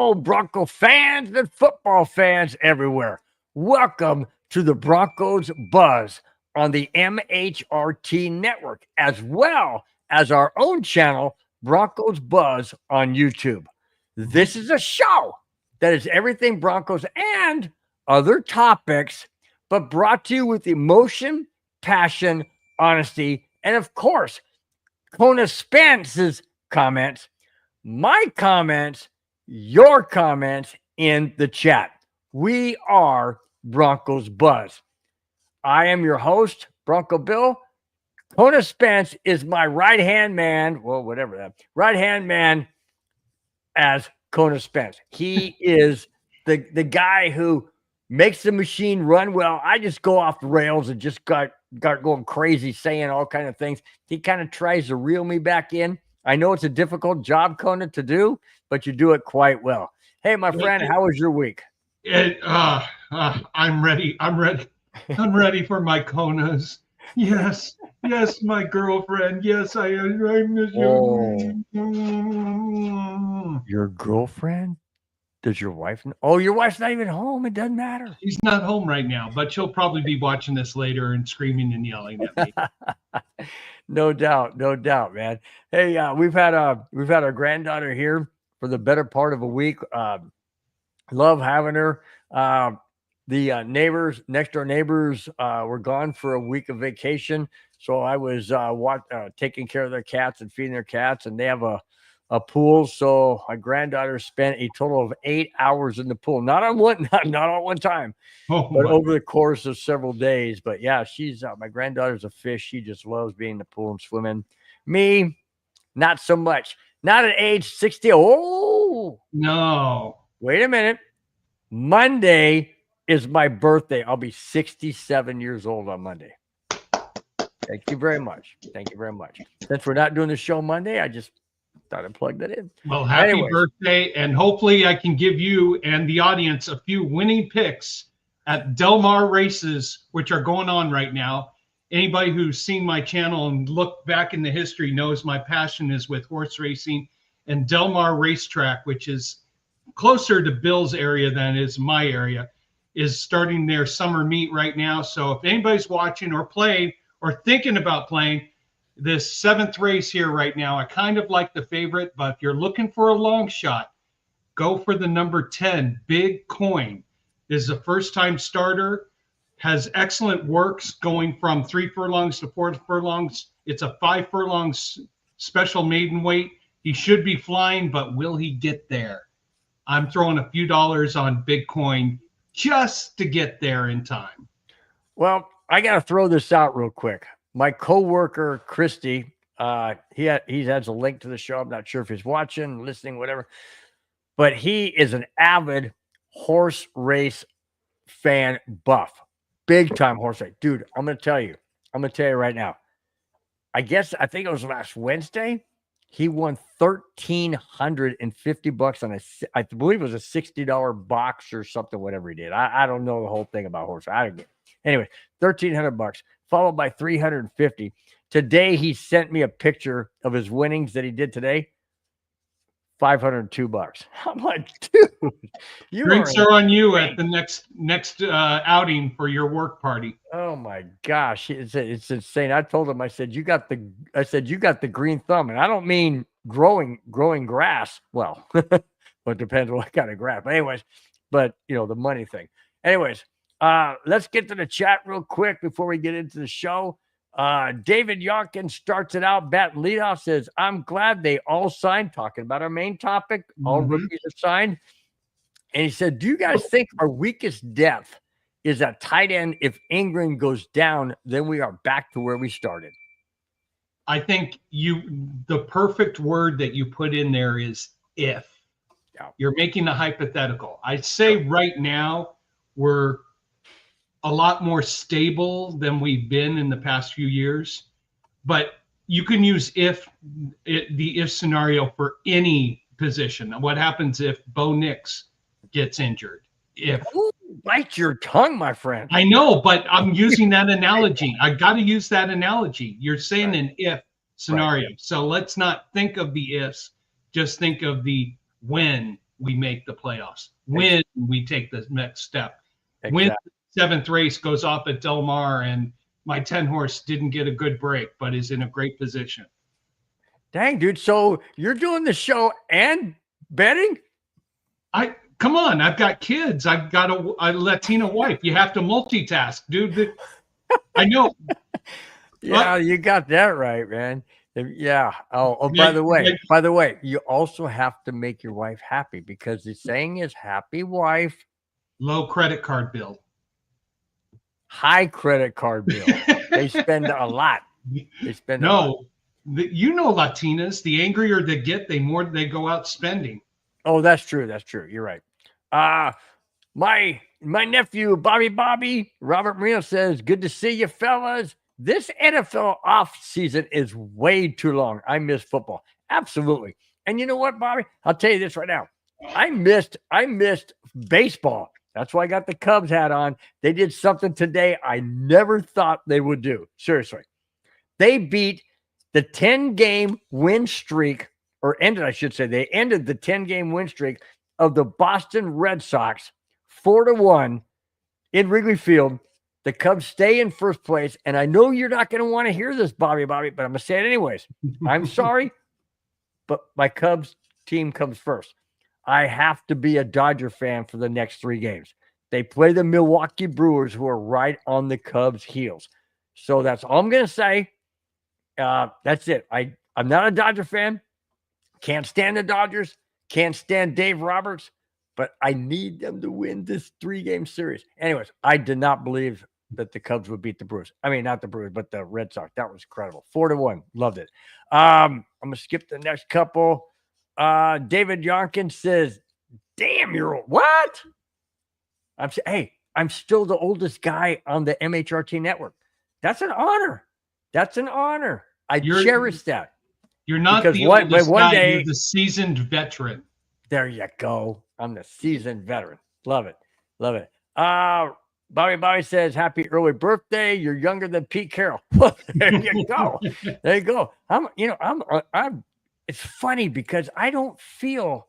Hello, Bronco fans and football fans everywhere. Welcome to the Broncos Buzz on the MHRT network, as well as our own channel, Broncos Buzz on YouTube. This is a show that is everything Broncos and other topics, but brought to you with emotion, passion, honesty, and of course, KONA Spence's comments, my comments, your comments in the chat. We are Broncos Buzz. I am your host, Bronco Bill. KONA Spence is my right-hand man. Well, whatever that. Right-hand man as KONA Spence. He is the guy who makes the machine run well. I just go off the rails and just got going crazy saying all kind of things. He kind of tries to reel me back in. I know it's a difficult job, KONA, to do, but you do it quite well. Hey, my friend, how was your week? I'm ready. I'm ready for my KONAs. Yes, my girlfriend. Yes, I miss you. Oh. Your girlfriend? Does your wife know? Oh, your wife's not even home. It doesn't matter. She's not home right now, but she'll probably be watching this later and screaming and yelling at me. No doubt, man. Hey, we've had our granddaughter here for the better part of a week. Love having her. The next door neighbors were gone for a week of vacation, so I was taking care of their cats and feeding their cats, and they have a pool. So my granddaughter spent a total of 8 hours in the pool, not on one time, but over the course of several days. But yeah, she's my granddaughter's a fish. She just loves being in the pool and swimming. Me, not so much. Not at age 60. Oh no! Wait a minute. Monday is my birthday. I'll be 67 years old on Monday. Thank you very much. Since we're not doing the show Monday, I just thought I'd plug that in. Well, happy birthday, and hopefully I can give you and the audience a few winning picks at Del Mar races, which are going on right now. Anybody who's seen my channel and looked back in the history knows my passion is with horse racing, and Del Mar Racetrack, which is closer to Bill's area than is my area, is starting their summer meet right now. So if anybody's watching or playing or thinking about playing, this 7th race here right now, I kind of like the favorite, but if you're looking for a long shot, go for the number 10, Big Coin. Is a first-time starter, has excellent works going from 3 furlongs to 4 furlongs. It's a 5 furlongs special maiden weight. He should be flying, but will he get there? I'm throwing a few dollars on Big Coin just to get there in time. Well, I got to throw this out real quick. My coworker, Christy, he has a link to the show. I'm not sure if he's watching, listening, whatever, but he is an avid horse race fan buff, big time horse race. Dude, I'm going to tell you right now. I think it was last Wednesday. He won $1,350 on I believe it was a $60 box or something, whatever he did. I don't know the whole thing about horse. Anyway, $1,300 followed by $350. Today, he sent me a picture of his winnings that he did today. $502. I'm like, dude, drinks are on you at the next outing for your work party. Oh my gosh, it's insane. I told him, I said, you got the green thumb, and I don't mean growing grass. Well, but it depends what kind of grass. But anyways, the money thing. Anyways, let's get to the chat real quick before we get into the show. David Yonkin starts it out. Bat leadoff says, I'm glad they all signed, talking about our main topic. All rookies are signed. And he said, do you guys think our weakest depth is at tight end? If Ingram goes down, then we are back to where we started. I think the perfect word that you put in there is if. Yeah. You're making a hypothetical. I'd say right now we're a lot more stable than we've been in the past few years, but you can use the if scenario for any position. What happens if Bo Nix gets injured? Bite your tongue, my friend. I know, but I'm using that analogy. I got to use that analogy. You're saying an if scenario. Right. So let's not think of the ifs, just think of the when we make the playoffs, when we take the next step. Exactly. When the 7th race goes off at Del Mar and my 10 horse didn't get a good break, but is in a great position. Dang, dude. So you're doing the show and betting? Come on, I've got kids. I've got a Latina wife. You have to multitask, dude. I know. Yeah, you got that right, man. Yeah. Oh, by the way, you also have to make your wife happy, because the saying is happy wife, low credit card bill. High credit card bill. They spend a lot. They spend a lot. Latinas, the angrier they get, the more they go out spending. Oh, that's true. That's true. You're right. My nephew, Bobby, Robert Marino says, good to see you, fellas. This NFL off season is way too long. I miss football. Absolutely. And you know what, Bobby? I'll tell you this right now. I missed baseball. That's why I got the Cubs hat on. They did something today I never thought they would do. Seriously. They beat the 10-game win streak, or ended, I should say. They ended the 10-game win streak of the Boston Red Sox 4-1 in Wrigley Field. The Cubs stay in first place. And I know you're not going to want to hear this, Bobby, but I'm going to say it anyways. I'm sorry, but my Cubs team comes first. I have to be a Dodger fan for the next 3 games. They play the Milwaukee Brewers, who are right on the Cubs' heels. So that's all I'm going to say. That's it. I'm not a Dodger fan. Can't stand the Dodgers. Can't stand Dave Roberts. But I need them to win this 3-game series. Anyways, I did not believe that the Cubs would beat the Brewers. I mean, not the Brewers, but the Red Sox. That was incredible. 4-1. Loved it. I'm going to skip the next couple. David Yonkin says, damn, you're old. What? I'm still the oldest guy on the MHRT network. That's an honor. That's an honor. I cherish that. You're not the oldest guy. You're the seasoned veteran. There you go. I'm the seasoned veteran. Love it. Love it. Bobby says, happy early birthday. You're younger than Pete Carroll. There you go. There you go. It's funny because I don't feel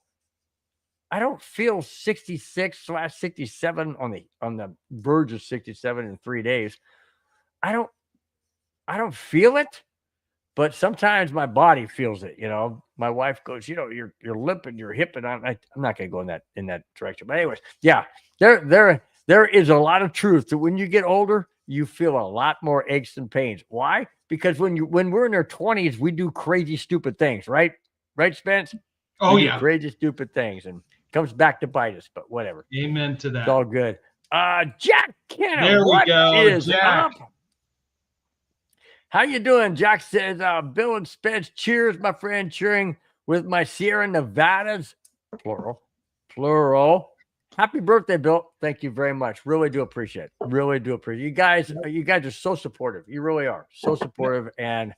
66/67 on the verge of 67 in 3 days. I don't feel it, but sometimes my body feels it. My wife goes, you're limping, you're hipping. I'm not going to go in that direction. But anyways, yeah, there is a lot of truth to when you get older, you feel a lot more aches and pains. Why? Because when we're in our 20s, we do crazy, stupid things, right? Right, Spence? Oh, yeah. Crazy, stupid things, and it comes back to bite us, but whatever. Amen to that. It's all good. Jack Kenna, there we go. Is Jack. up? How you doing? Jack says, Bill and Spence, cheers, my friend, cheering with my Sierra Nevadas, plural. Happy birthday, Bill. Thank you very much. Really do appreciate it. Really do appreciate it. You guys are so supportive. You really are so supportive. And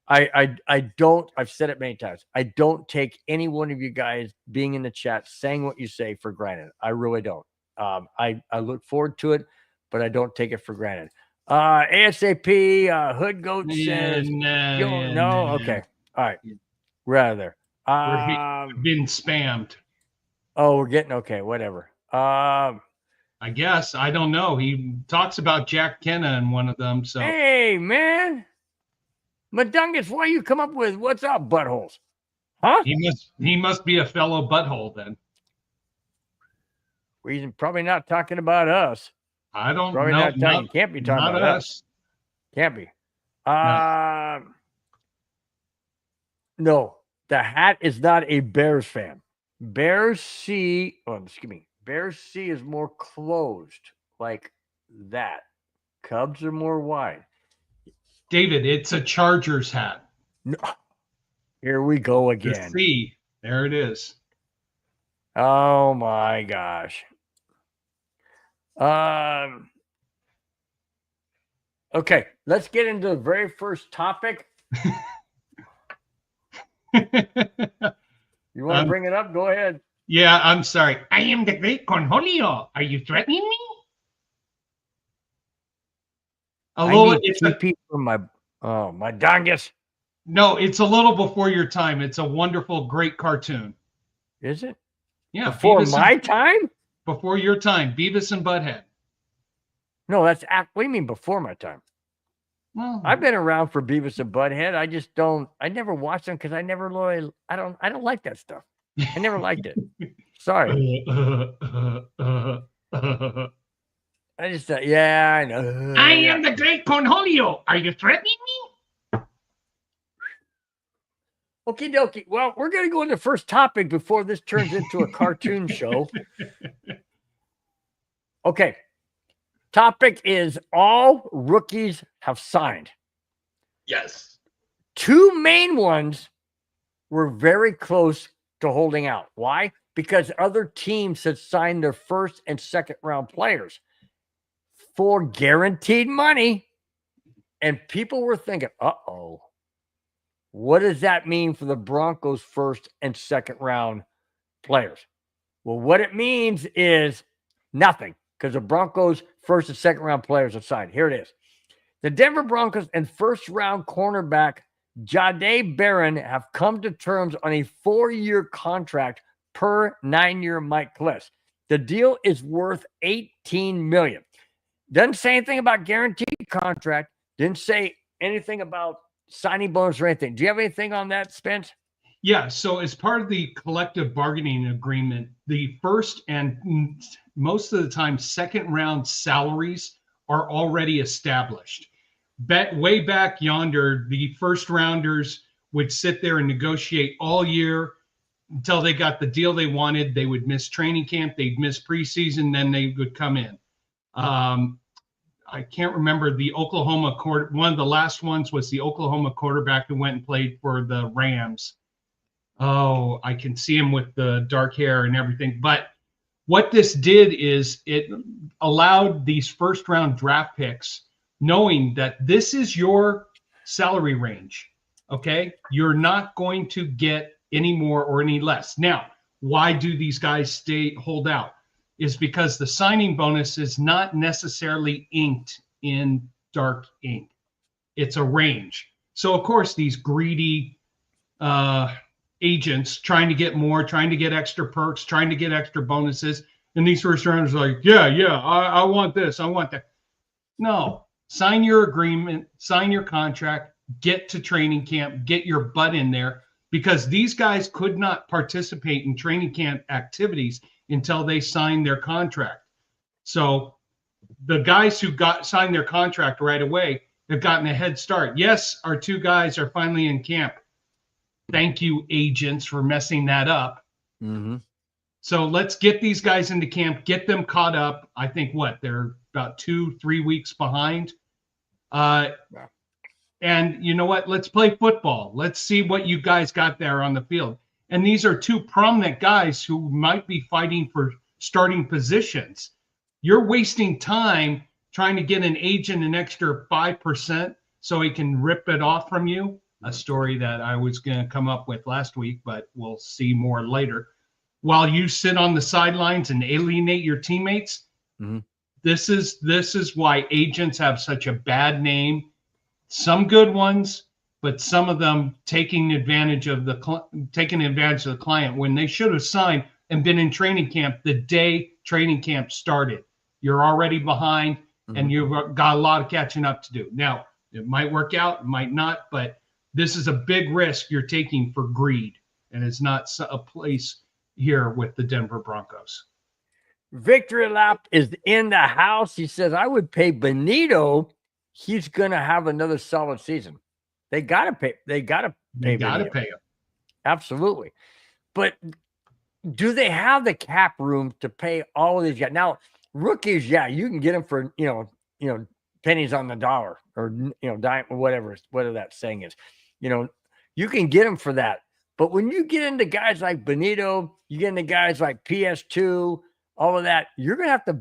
I don't, I've said it many times. I don't take any one of you guys being in the chat, saying what you say for granted. I really don't. I look forward to it, but I don't take it for granted. ASAP, Hood Goat says, no. Okay. All right. We're out of there. We're being spammed. Oh, we're getting, okay. Whatever. I guess. I don't know. He talks about Jack Kenna in one of them. So, hey, man. Madungus, why you come up with what's up, buttholes? Huh? He must be a fellow butthole then. He's probably not talking about us. I don't probably know. Can't be talking about us. Can't be. No, the hat is not a Bears fan. Bears C is more closed like that. Cubs are more wide. David, it's a Chargers hat. No. Here we go again. C. There it is. Oh my gosh. Okay, let's get into the very first topic. You want to bring it up? Go ahead. Yeah, I'm sorry. I am the great Cornholio. Are you threatening me? It's a piece from my dongus. No, it's a little before your time. It's a wonderful, great cartoon. Is it? Yeah, Before my time? Before your time, Beavis and Butthead. No, what do you mean before my time? Well, I've been around for Beavis and Butthead. I just don't. I never watched them because I never really. I don't like that stuff. I never liked it. Sorry. I just yeah, I know. I am the great Cornholio. Are you threatening me? Okie dokie. Well, we're going to go into the first topic before this turns into a cartoon show. Okay. Topic is all rookies have signed. Yes. 2 main ones were very close to holding out. Why? Because other teams had signed their first and second round players for guaranteed money. And people were thinking, uh-oh, what does that mean for the Broncos' first and second round players? Well, what it means is nothing, because the Broncos' first and second round players are signed. Here it is. The Denver Broncos and first round cornerback Jahdae Barron have come to terms on a 4-year contract per 9-year Mike Klis. The deal is worth $18 million. Doesn't say anything about guaranteed contract. Didn't say anything about signing bonus or anything. Do you have anything on that, Spence? Yeah, so as part of the collective bargaining agreement, the first and most of the time second round salaries are already established. Way back yonder, the first rounders would sit there and negotiate all year until they got the deal they wanted. They would miss training camp, they'd miss preseason, then they would come in. I can't remember the Oklahoma one of the last ones was the Oklahoma quarterback who went and played for the Rams. Oh, I can see him with the dark hair and everything. But what this did is it allowed these first round draft picks, knowing that this is your salary range. Okay. You're not going to get any more or any less. Now, why do these guys hold out? Is because the signing bonus is not necessarily inked in dark ink. It's a range. So, of course, these greedy agents trying to get more, trying to get extra perks, trying to get extra bonuses. And these first rounders are like, yeah, I want this. I want that. No, sign your agreement, sign your contract, get to training camp, get your butt in there, because these guys could not participate in training camp activities until they signed their contract. So the guys who signed their contract right away have gotten a head start. Yes, our 2 guys are finally in camp. Thank you, agents, for messing that up. Mm-hmm. So let's get these guys into camp, get them caught up. I think they're about 2-3 weeks behind. And you know what? Let's play football. Let's see what you guys got there on the field. And these are 2 prominent guys who might be fighting for starting positions. You're wasting time trying to get an agent an extra 5% so he can rip it off from you. A story that I was going to come up with last week, but we'll see more later. While you sit on the sidelines and alienate your teammates, mm-hmm. This is why agents have such a bad name. Some good ones, but some of them taking advantage of the client when they should have signed and been in training camp the day training camp started. You're already behind, mm-hmm. and you've got a lot of catching up to do. Now, it might work out, it might not, but this is a big risk you're taking for greed, and it's not a place here with the Denver Broncos. Victory Lap is in the house. He says, I would pay Benito. He's going to have another solid season. They got to pay. They got to pay him. Absolutely. But do they have the cap room to pay all of these guys? Now, rookies, yeah, you can get them for, pennies on the dollar, or, dime, or whatever that saying is. You can get them for that. But when you get into guys like Benito, you get into guys like PS2, all of that, you're going to have to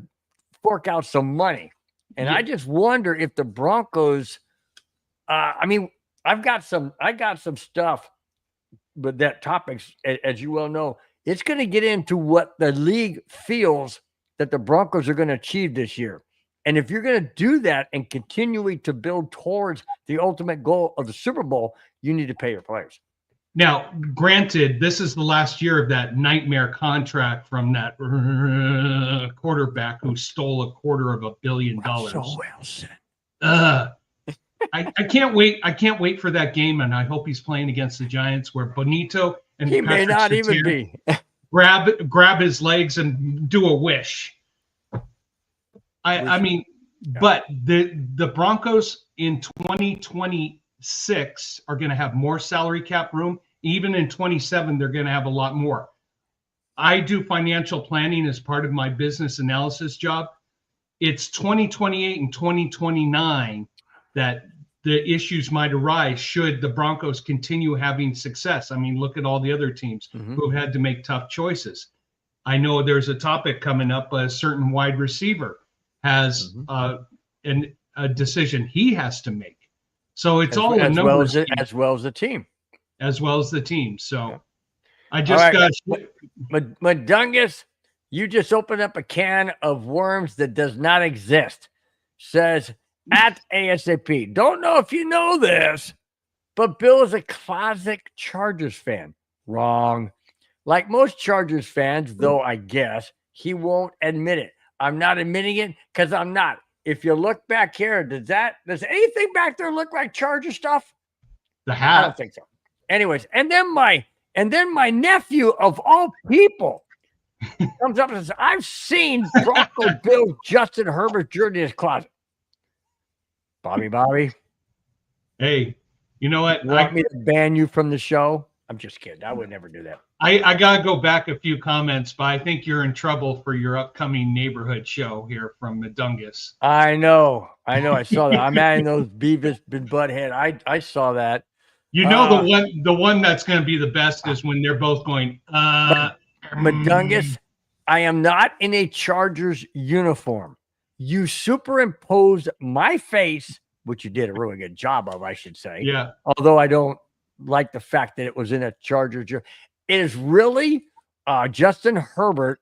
fork out some money. And I just wonder if the Broncos, I got some stuff, but that topics, as you well know, it's going to get into what the league feels that the Broncos are going to achieve this year. And if you're going to do that and continually to build towards the ultimate goal of the Super Bowl, you need to pay your players. Now, granted, this is the last year of that nightmare contract from that quarterback who stole $250 million. So well said. I can't wait. I can't wait for that game, and I hope he's playing against the Giants where Bonito and He may Patrick not even Surtain be. grab his legs and do a wish. I mean, but the Broncos in 2026 are going to have more salary cap room. Even in 27, they're going to have a lot more. I do financial planning as part of my business analysis job. It's 2028 and 2029 that the issues might arise should the Broncos continue having success. I mean, look at all the other teams who have had to make tough choices. I know there's a topic coming up. A certain wide receiver has a decision he has to make. So it's all a numbers game. As well as the team. As well as the team. So yeah. I just got Mundungus, you just opened up a can of worms that does not exist. Says at ASAP. Don't know if you know this, but Bill is a classic Chargers fan. Wrong. Like most Chargers fans, though, I guess he won't admit it. I'm not admitting it because I'm not. If you look back here, does anything back there look like Charger stuff? The hat. I don't think so. Anyways, and then my nephew of all people comes up and says, I've seen Bronco Bill Justin Herbert Jr. in his closet. Bobby. Hey, you know what? You want me to ban you from the show? I'm just kidding. I would never do that. I got to go back a few comments, but I think you're in trouble for your upcoming neighborhood show here from Mundungus. I know. I saw that. I'm adding those Beavis and Butthead. I saw that. You know, the one that's going to be the best is when they're both going, Mundungus, I am not in a Chargers uniform. You superimposed my face, which you did a really good job of, I should say. Yeah. Although I don't like the fact that it was in a Chargers. It is really Justin Herbert.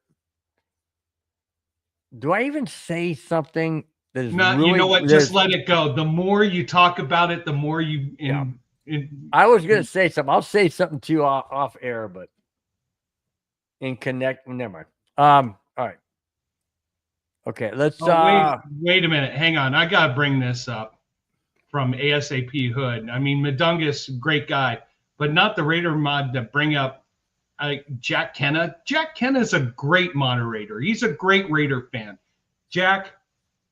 Do I even say something that is really, you know what? Just let it go. The more you talk about it, the more you I was going to say something. I'll say something to you off air, but in connect, never mind. All right. Okay, let's wait a minute. Hang on. I got to bring this up from ASAP Hood. I mean, Mundungus, great guy, but not the Raider mod to bring up Jack KONA. Jack KONA is a great moderator. He's a great Raider fan. Jack,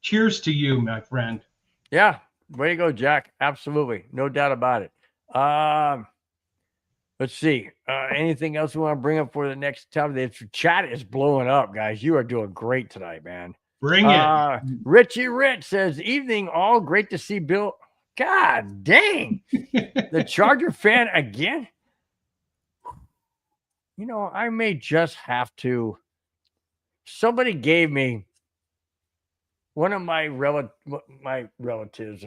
cheers to you, my friend. Yeah, way to go, Jack. Absolutely. No doubt about it. Let's see. Anything else we want to bring up for the next time? The chat is blowing up, guys. You are doing great tonight, man. Bring it. Richie Rich says, evening all. Great to see Bill. God dang. The Charger fan again. You know, I may just have to. Somebody gave me one of my relatives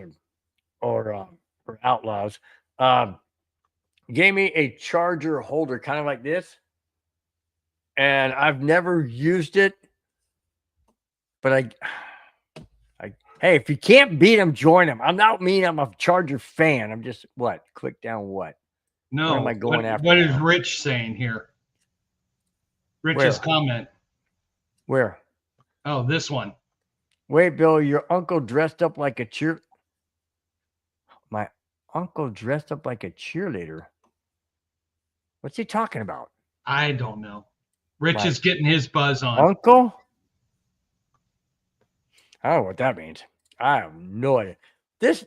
or outlaws gave me a Charger holder kind of like this, and I've never used it, but I hey, if you can't beat them, join them. I'm not mean I'm a Charger fan. I'm just click down what? No, what am I going after? What is Rich saying here? Rich's comment. Where? Oh, this one. Wait, Bill, your uncle dressed up like a My uncle dressed up like a cheerleader. What's he talking about? I don't know. Rich is getting his buzz on. Uncle? I don't know what that means. I have no idea. This,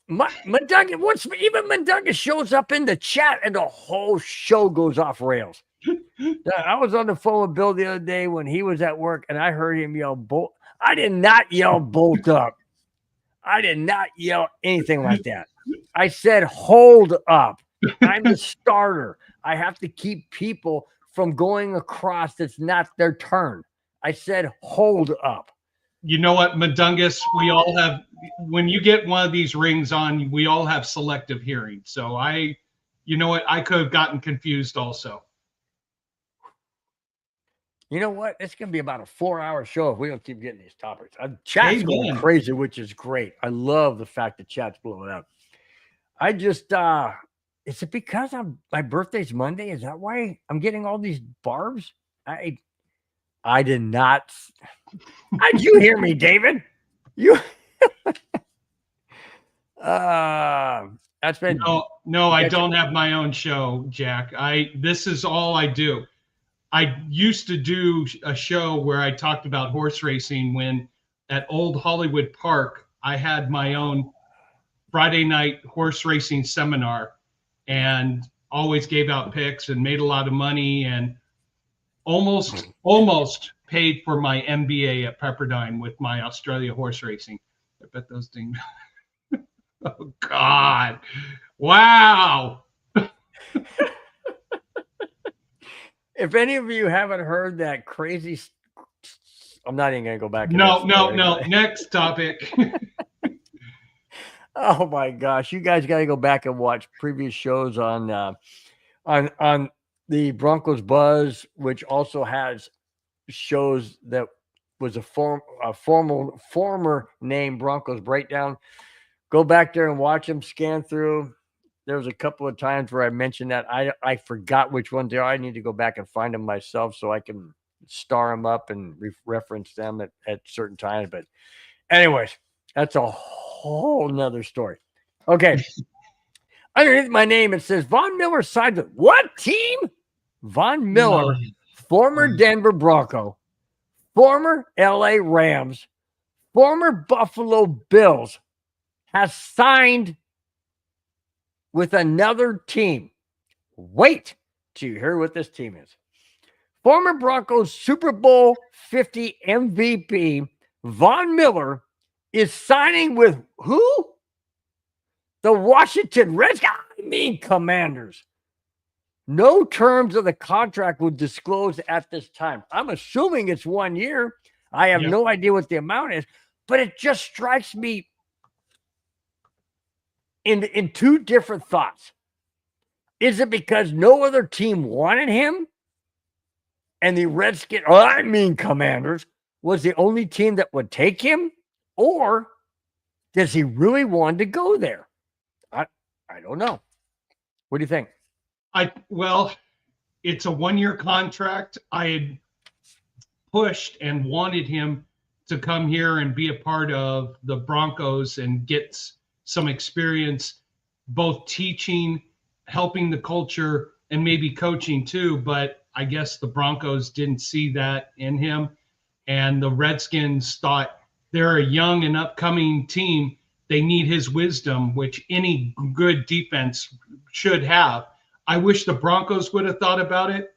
Mundungus, once even Mundungus shows up in the chat and the whole show goes off rails. I was on the phone with Bill the other day when he was at work and I heard him yell bolt. I did not yell bolt up. I did not yell anything like that. I said hold up. I'm the starter. I have to keep people from going across that's not their turn. I said hold up. You know what, Mundungus, we all have, when you get one of these rings on, we all have selective hearing. So you know what, I could have gotten confused also. You know what? It's going to be about a 4-hour show if we don't keep getting these topics. Chat's going crazy, which is great. I love the fact that chat's blowing up. I just, Is it because my birthday's Monday? Is that why I'm getting all these barbs? I did not. Did you hear me, David? You. That's been no. I don't have my own show, Jack. This is all I do. I used to do a show where I talked about horse racing when at Old Hollywood Park I had my own Friday night horse racing seminar and always gave out picks and made a lot of money and almost paid for my MBA at Pepperdine with my Australia horse racing. I bet those things. Oh God. Wow. If any of you haven't heard that crazy, I'm not even going to go back. No. Next topic. Oh my gosh. You guys got to go back and watch previous shows on the Broncos Buzz, which also has shows that was a former name Broncos Breakdown. Go back there and watch them, scan through. There was a couple of times where I mentioned that. I forgot which ones they are. I need to go back and find them myself so I can star them up and reference them at certain times. But anyways, that's a whole nother story. Okay. Underneath my name, it says Von Miller signed with what team? Von Miller, former Denver Bronco, former LA Rams, former Buffalo Bills, has signed with another team. Wait till you hear what this team is. Former Broncos Super Bowl 50 MVP Von Miller is signing with who? The Washington Commanders. No terms of the contract were disclosed at this time. I'm assuming it's 1 year. I have no idea what the amount is, but it just strikes me in two different thoughts. Is it because no other team wanted him and the Commanders was the only team that would take him? Or does he really want to go there? I don't know. What do you think? Well, it's a 1 year contract. I had pushed and wanted him to come here and be a part of the Broncos and get some experience, both teaching, helping the culture, and maybe coaching too. But I guess the Broncos didn't see that in him. And the Redskins thought they're a young and upcoming team. They need his wisdom, which any good defense should have. I wish the Broncos would have thought about it.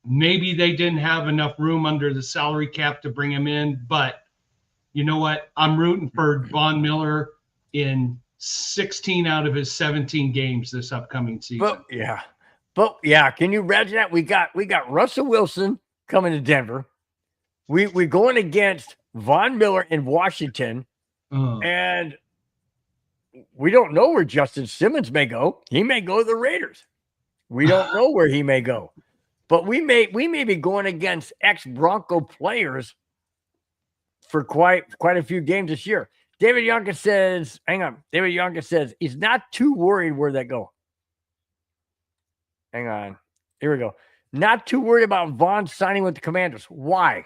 Maybe they didn't have enough room under the salary cap to bring him in. But you know what? I'm rooting for Von Miller in 16 out of his 17 games this upcoming season. But yeah. Can you imagine that? We got Russell Wilson coming to Denver. We're going against Von Miller in Washington, and we don't know where Justin Simmons may go. He may go to the Raiders. We don't know where he may go, but we may be going against ex-Bronco players for quite a few games this year. David Yonka says, hang on. David Yonka says he's not too worried where they go. Hang on. Here we go. Not too worried about Vaughn signing with the Commanders. Why?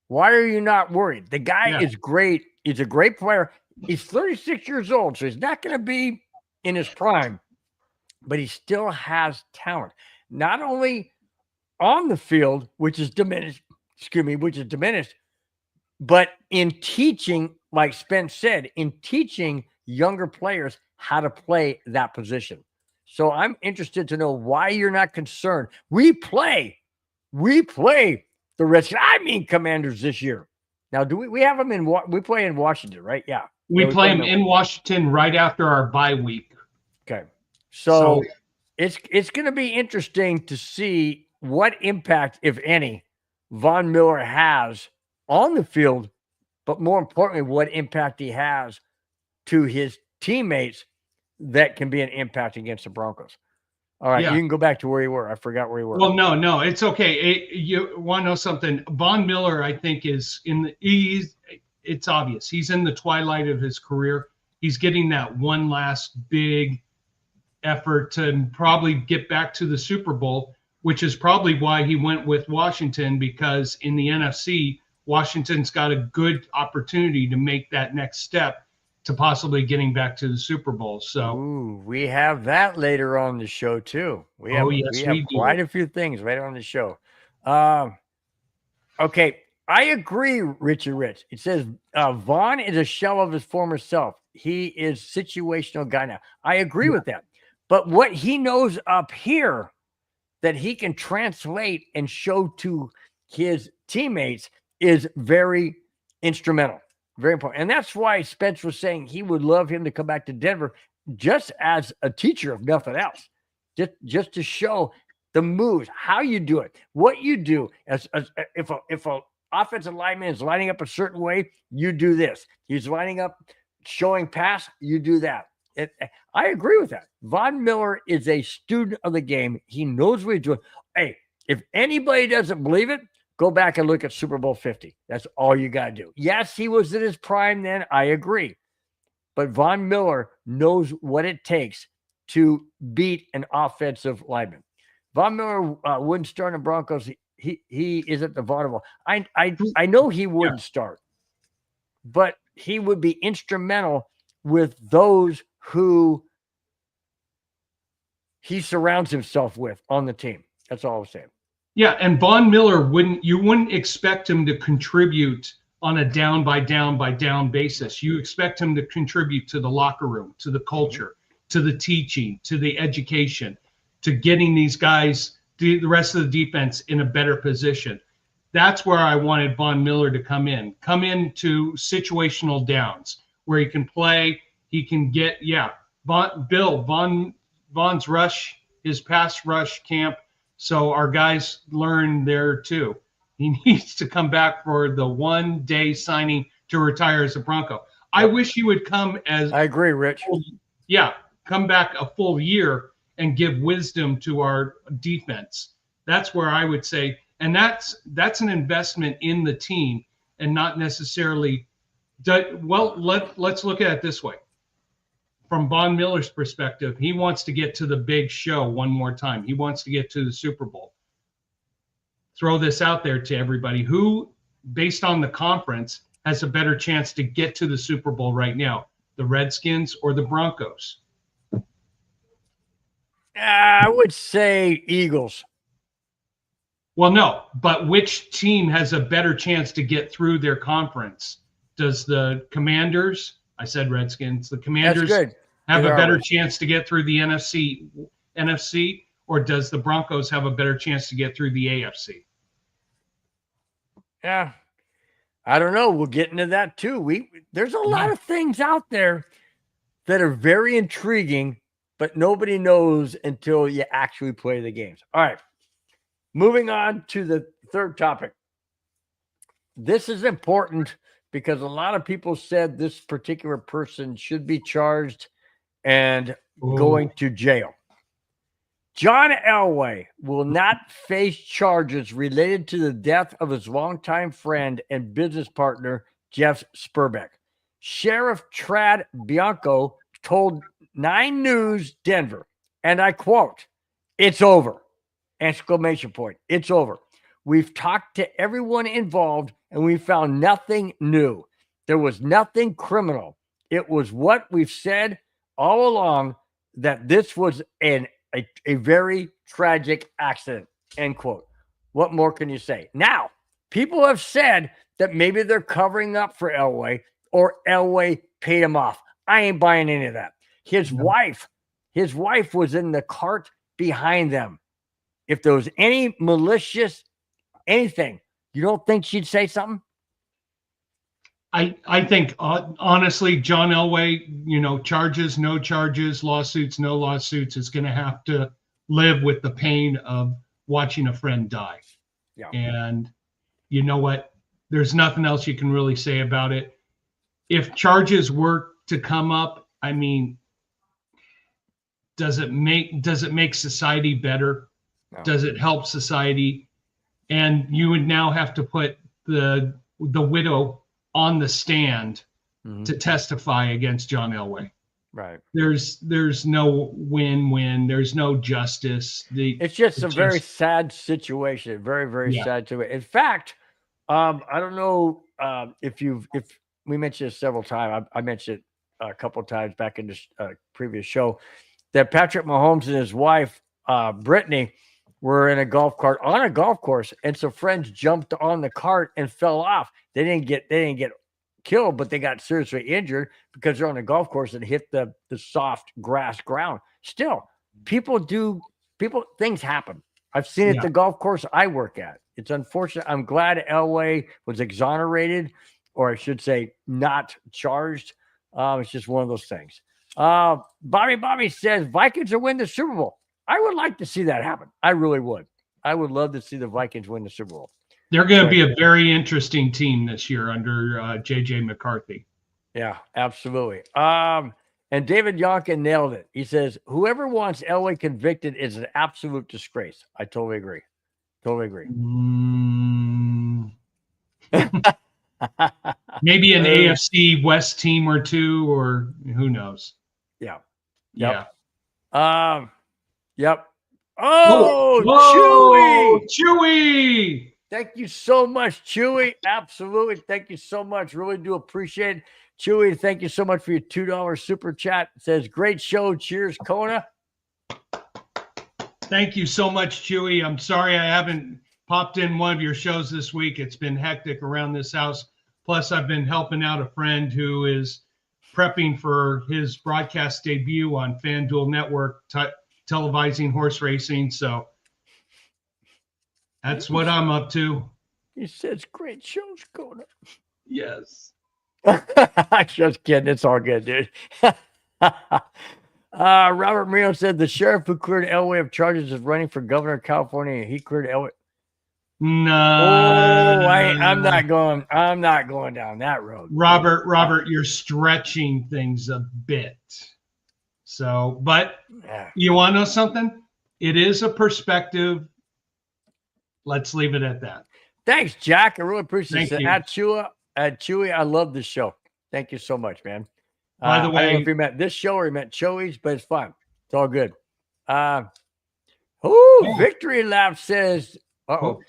Why are you not worried? The guy is great. He's a great player. He's 36 years old, so he's not going to be in his prime, but he still has talent. Not only on the field, which is diminished, but in teaching, like Spence said, in teaching younger players how to play that position. So I'm interested to know why you're not concerned. We play the Redskins, Commanders this year. Now, do we have them we play in Washington, right? Yeah. We play them in Washington right after our bye week. Okay. So it's going to be interesting to see what impact, if any, Von Miller has on the field, but more importantly, what impact he has to his teammates that can be an impact against the Broncos. All right, you can go back to where you were. I forgot where you were. Well, no, it's okay. You want to know something? Von Miller, I think, it's obvious. He's in the twilight of his career. He's getting that one last big effort to probably get back to the Super Bowl, which is probably why he went with Washington, because in the NFC, Washington's got a good opportunity to make that next step to possibly getting back to the Super Bowl. So we have that later on the show too. We have quite a few things right on the show. Okay, I agree, Richard Rich. It says Vaughn is a shell of his former self. He is situational guy now. I agree with that. But what he knows up here that he can translate and show to his teammates is very instrumental, very important. And that's why Spence was saying he would love him to come back to Denver just as a teacher, if nothing else, just to show the moves, how you do it, what you do. As if a offensive lineman is lining up a certain way, you do this. He's lining up, showing pass, you do that. I agree with that. Von Miller is a student of the game. He knows what he's doing. Hey, if anybody doesn't believe it, go back and look at Super Bowl 50. That's all you got to do. Yes, he was in his prime then. I agree. But Von Miller knows what it takes to beat an offensive lineman. Von Miller wouldn't start in the Broncos. He is at the bottom. I know he wouldn't start, but he would be instrumental with those who he surrounds himself with on the team. That's all I'm saying. Yeah, and Von Miller wouldn't expect him to contribute on a down by down basis. You expect him to contribute to the locker room, to the culture, to the teaching, to the education, to getting these guys, the rest of the defense in a better position. That's where I wanted Von Miller to come into situational downs where he can play, he can get, Von's rush, his pass rush camp. So our guys learn there too. He needs to come back for the 1 day signing to retire as a Bronco. I wish he would come as. I agree, Rich. Come back a full year and give wisdom to our defense. That's where I would say, and that's an investment in the team and not necessarily. Let's look at it this way. From Von Miller's perspective, he wants to get to the big show one more time. He wants to get to the Super Bowl. Throw this out there to everybody. Who, based on the conference, has a better chance to get to the Super Bowl right now? The Redskins or the Broncos? I would say Eagles. Well, no, but which team has a better chance to get through their conference? Does the Commanders, I said Redskins, the Commanders have a better chance to get through the NFC, or does the Broncos have a better chance to get through the AFC? Yeah, I don't know. We'll get into that too. There's a lot of things out there that are very intriguing, but nobody knows until you actually play the games. All right, moving on to the third topic. This is important because a lot of people said this particular person should be charged and going to jail. John Elway will not face charges related to the death of his longtime friend and business partner, Jeff Sperbeck. Sheriff Trad Bianco told 9 News Denver, and I quote, "It's over!" Exclamation point. It's over. We've talked to everyone involved and we found nothing new. There was nothing criminal. It was what we've said all along, that this was a very tragic accident, end quote. What more can you say? Now, people have said that maybe they're covering up for Elway or Elway paid him off. I ain't buying any of that. His wife was in the cart behind them. If there was any malicious anything, you don't think she'd say something? I think, honestly, John Elway, charges, no charges, lawsuits, no lawsuits, is going to have to live with the pain of watching a friend die. Yeah. And you know what? There's nothing else you can really say about it. If charges were to come up, I mean, does it make society better? No. Does it help society? And you would now have to put the widow on the stand to testify against John Elway. Right. There's no win-win. There's no justice. It's just a very sad situation. Very, very sad to it. In fact, I don't know if we mentioned it several times. I mentioned it a couple of times back in this previous show that Patrick Mahomes and his wife, Brittany, were in a golf cart on a golf course, and some friends jumped on the cart and fell off. They didn't get killed, but they got seriously injured because they're on a golf course and hit the soft grass ground. Still, things happen. I've seen it at the golf course I work at. It's unfortunate. I'm glad Elway was exonerated, or I should say not charged. It's just one of those things. Bobby says Vikings will win the Super Bowl. I would like to see that happen. I really would. I would love to see the Vikings win the Super Bowl. They're going to be a very interesting team this year under J.J. McCarthy. Yeah, absolutely. And David Yonkin nailed it. He says, whoever wants Elway convicted is an absolute disgrace. I totally agree. Maybe an AFC West team or two, or who knows? Yeah. Yep. Yep. Oh, Chewy! Thank you so much, Chewy. Absolutely. Thank you so much. Really do appreciate it. Chewy, thank you so much for your $2 super chat. It says, great show. Cheers, Kona. Thank you so much, Chewy. I'm sorry I haven't popped in one of your shows this week. It's been hectic around this house. Plus, I've been helping out a friend who is prepping for his broadcast debut on FanDuel Network, televising horse racing. So that's what I'm up to. He says, great shows, Kona. Yes. Just kidding. It's all good, dude. Robert Marino said the sheriff who cleared Elway of charges is running for governor of California. He cleared Elway. No. I'm not going down that road. Robert, you're stretching things a bit. So, but you want to know something? It is a perspective. Let's leave it at that. Thanks, Jack. I really appreciate it. Thank you. At Chewy, I love this show. Thank you so much, man. By the way, I don't know if you meant this show or you meant Chewy's, but it's fun. It's all good. Victory Lap says,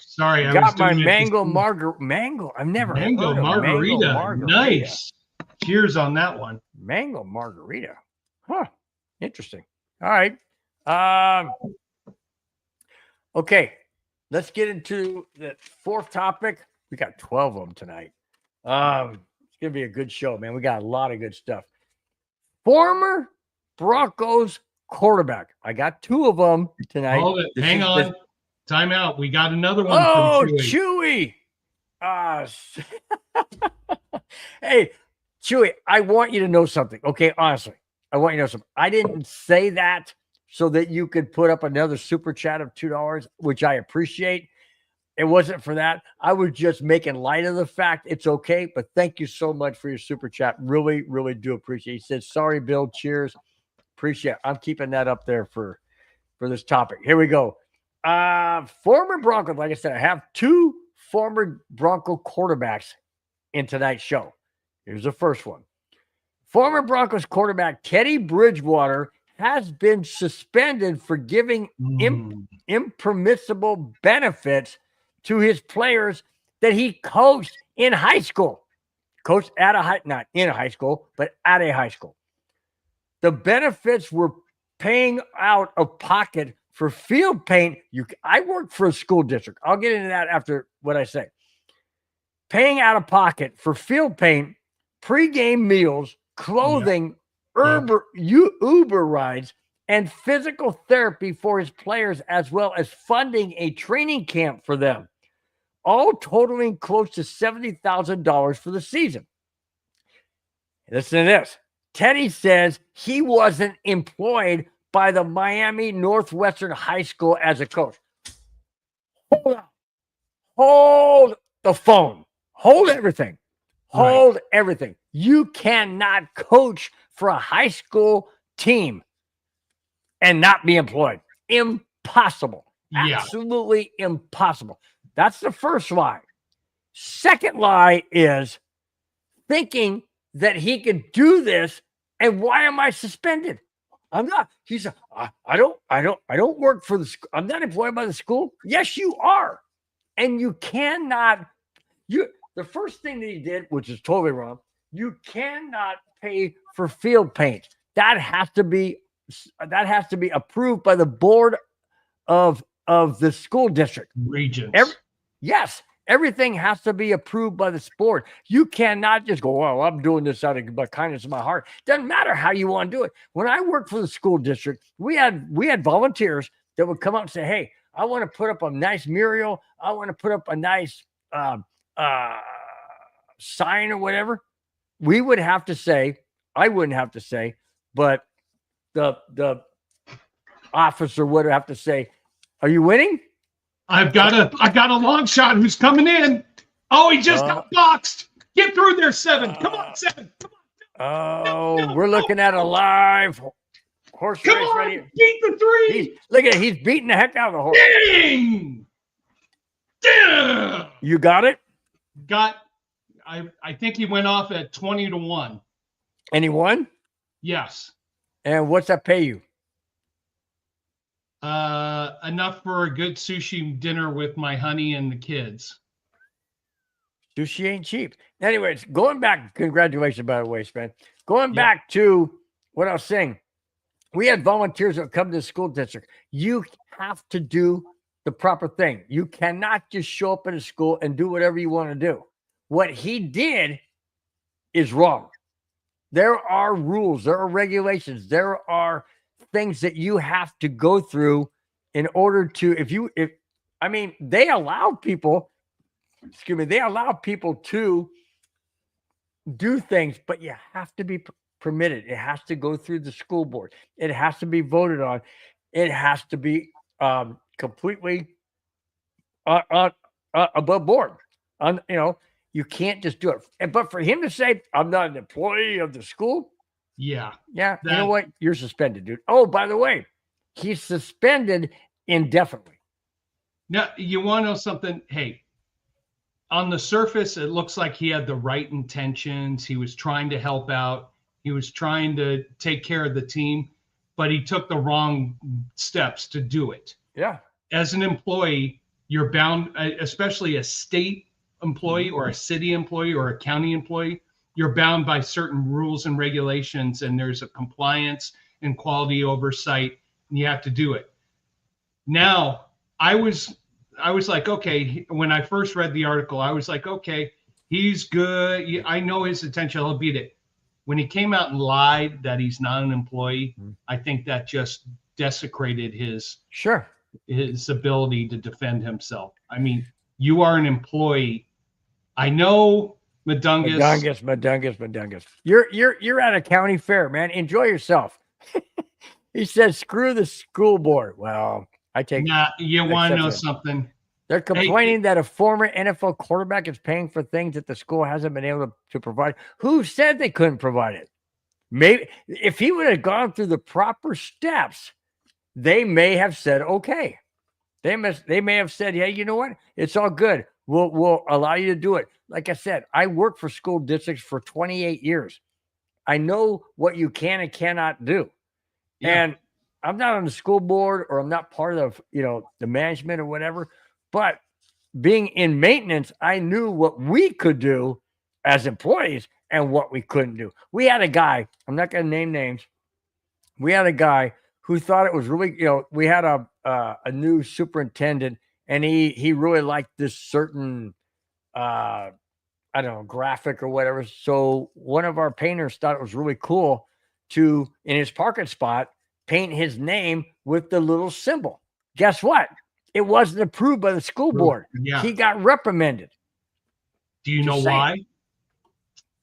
sorry, I got my mango mango. I've never mango heard of margarita. Mango margarita. Nice. Cheers on that one. Mango margarita. Huh. Interesting. All right. Okay. Let's get into the fourth topic. We got 12 of them tonight. It's going to be a good show, man. We got a lot of good stuff. Former Broncos quarterback. I got two of them tonight. Hold it. Hang on. Time out. We got another one. Oh, Chewy. Hey, Chewy, I want you to know something. Okay, honestly, I want you to know something. I didn't say that so that you could put up another super chat of $2, which I appreciate. It wasn't for that. I was just making light of the fact it's okay, but thank you so much for your super chat. Really, really do appreciate it. He said, sorry, Bill. Cheers. Appreciate it. I'm keeping that up there for this topic. Here we go. Former Broncos, like I said, I have two former Bronco quarterbacks in tonight's show. Here's the first one. Former Broncos quarterback Teddy Bridgewater has been suspended for giving impermissible benefits to his players that he coached in high school. Coached at not in a high school, but at a high school. The benefits were paying out of pocket for field paint. I worked for a school district. I'll get into that after what I say. Paying out of pocket for field paint, pregame meals, clothing, Uber rides, and physical therapy for his players, as well as funding a training camp for them, all totaling close to $70,000 for the season. Listen to this. Teddy says he wasn't employed by the Miami Northwestern High School as a coach. Hold on. Hold the phone. Hold everything. Hold everything. You cannot coach for a high school team and not be employed. Impossible. Yeah. Absolutely impossible. That's the first lie. Second lie is thinking that he could do this And why am I suspended? I'm not. He said, I don't work for the school. I'm not employed by the school. Yes, you are. And you cannot, the first thing that he did, which is totally wrong, you cannot pay for field paint. That has to be approved by the board of the school district. Regents. Yes. Everything has to be approved by the sport. You cannot just go, well, I'm doing this out of the kindness of my heart. Doesn't matter how you want to do it. When I worked for the school district, we had volunteers that would come out and say, hey, I want to put up a nice mural. I want to put up a nice sign or whatever. We would have to say, I wouldn't have to say, but the officer would have to say, are you winning? I got a long shot who's coming in. Oh, he just got boxed. Get through there, 7. Come on, 7. Come on. No, we're looking at a live horse Come race on, right here. beat the 3. Look at it. He's beating the heck out of the horse. Ding! Damn! You got it? I think he went off at 20-1. And he won? Yes. And what's that pay you? Enough for a good sushi dinner with my honey and the kids. Sushi ain't cheap. Anyways, going back, congratulations, by the way, Spence. Going back to what I was saying, we had volunteers that come to the school district. You have to do the proper thing. You cannot just show up at a school and do whatever you want to do. What he did is wrong. There are rules, there are regulations, there are things that you have to go through in order to, they allow people to do things, but you have to be permitted. It has to go through the school board. It has to be voted on. It has to be completely above board. You can't just do it. But for him to say, I'm not an employee of the school. Yeah. You know what? You're suspended, dude. Oh, by the way, he's suspended indefinitely. Now, you want to know something? Hey, on the surface, it looks like he had the right intentions. He was trying to help out. He was trying to take care of the team, but he took the wrong steps to do it. Yeah. As an employee, you're bound, especially a state employee or a city employee or a county employee, you're bound by certain rules and regulations, and there's a compliance and quality oversight, and you have to do it. Now, I was like, okay, when I first read the article, I was like, okay, he's good. I know his potential. He'll beat it. When he came out and lied that he's not an employee, I think that just desecrated his ability to defend himself. I mean, you are an employee. I know Madungus. You're at a county fair, man. Enjoy yourself. He says, screw the school board. Well, I take you want to know something? They're complaining that a former NFL quarterback is paying for things that the school hasn't been able to provide. Who said they couldn't provide it? Maybe if he would have gone through the proper steps, they may have said, okay. They may have said, hey, you know what? It's all good. We'll allow you to do it. Like I said, I worked for school districts for 28 years. I know what you can and cannot do. Yeah. And I'm not on the school board, or I'm not part of, the management or whatever, but being in maintenance, I knew what we could do as employees and what we couldn't do. We had a guy, I'm not going to name names. We had a guy who thought it was really, we had a new superintendent, and he really liked this certain, graphic or whatever. So one of our painters thought it was really cool to, in his parking spot, paint his name with the little symbol. Guess what? It wasn't approved by the school board. Yeah. He got reprimanded. Do you know why?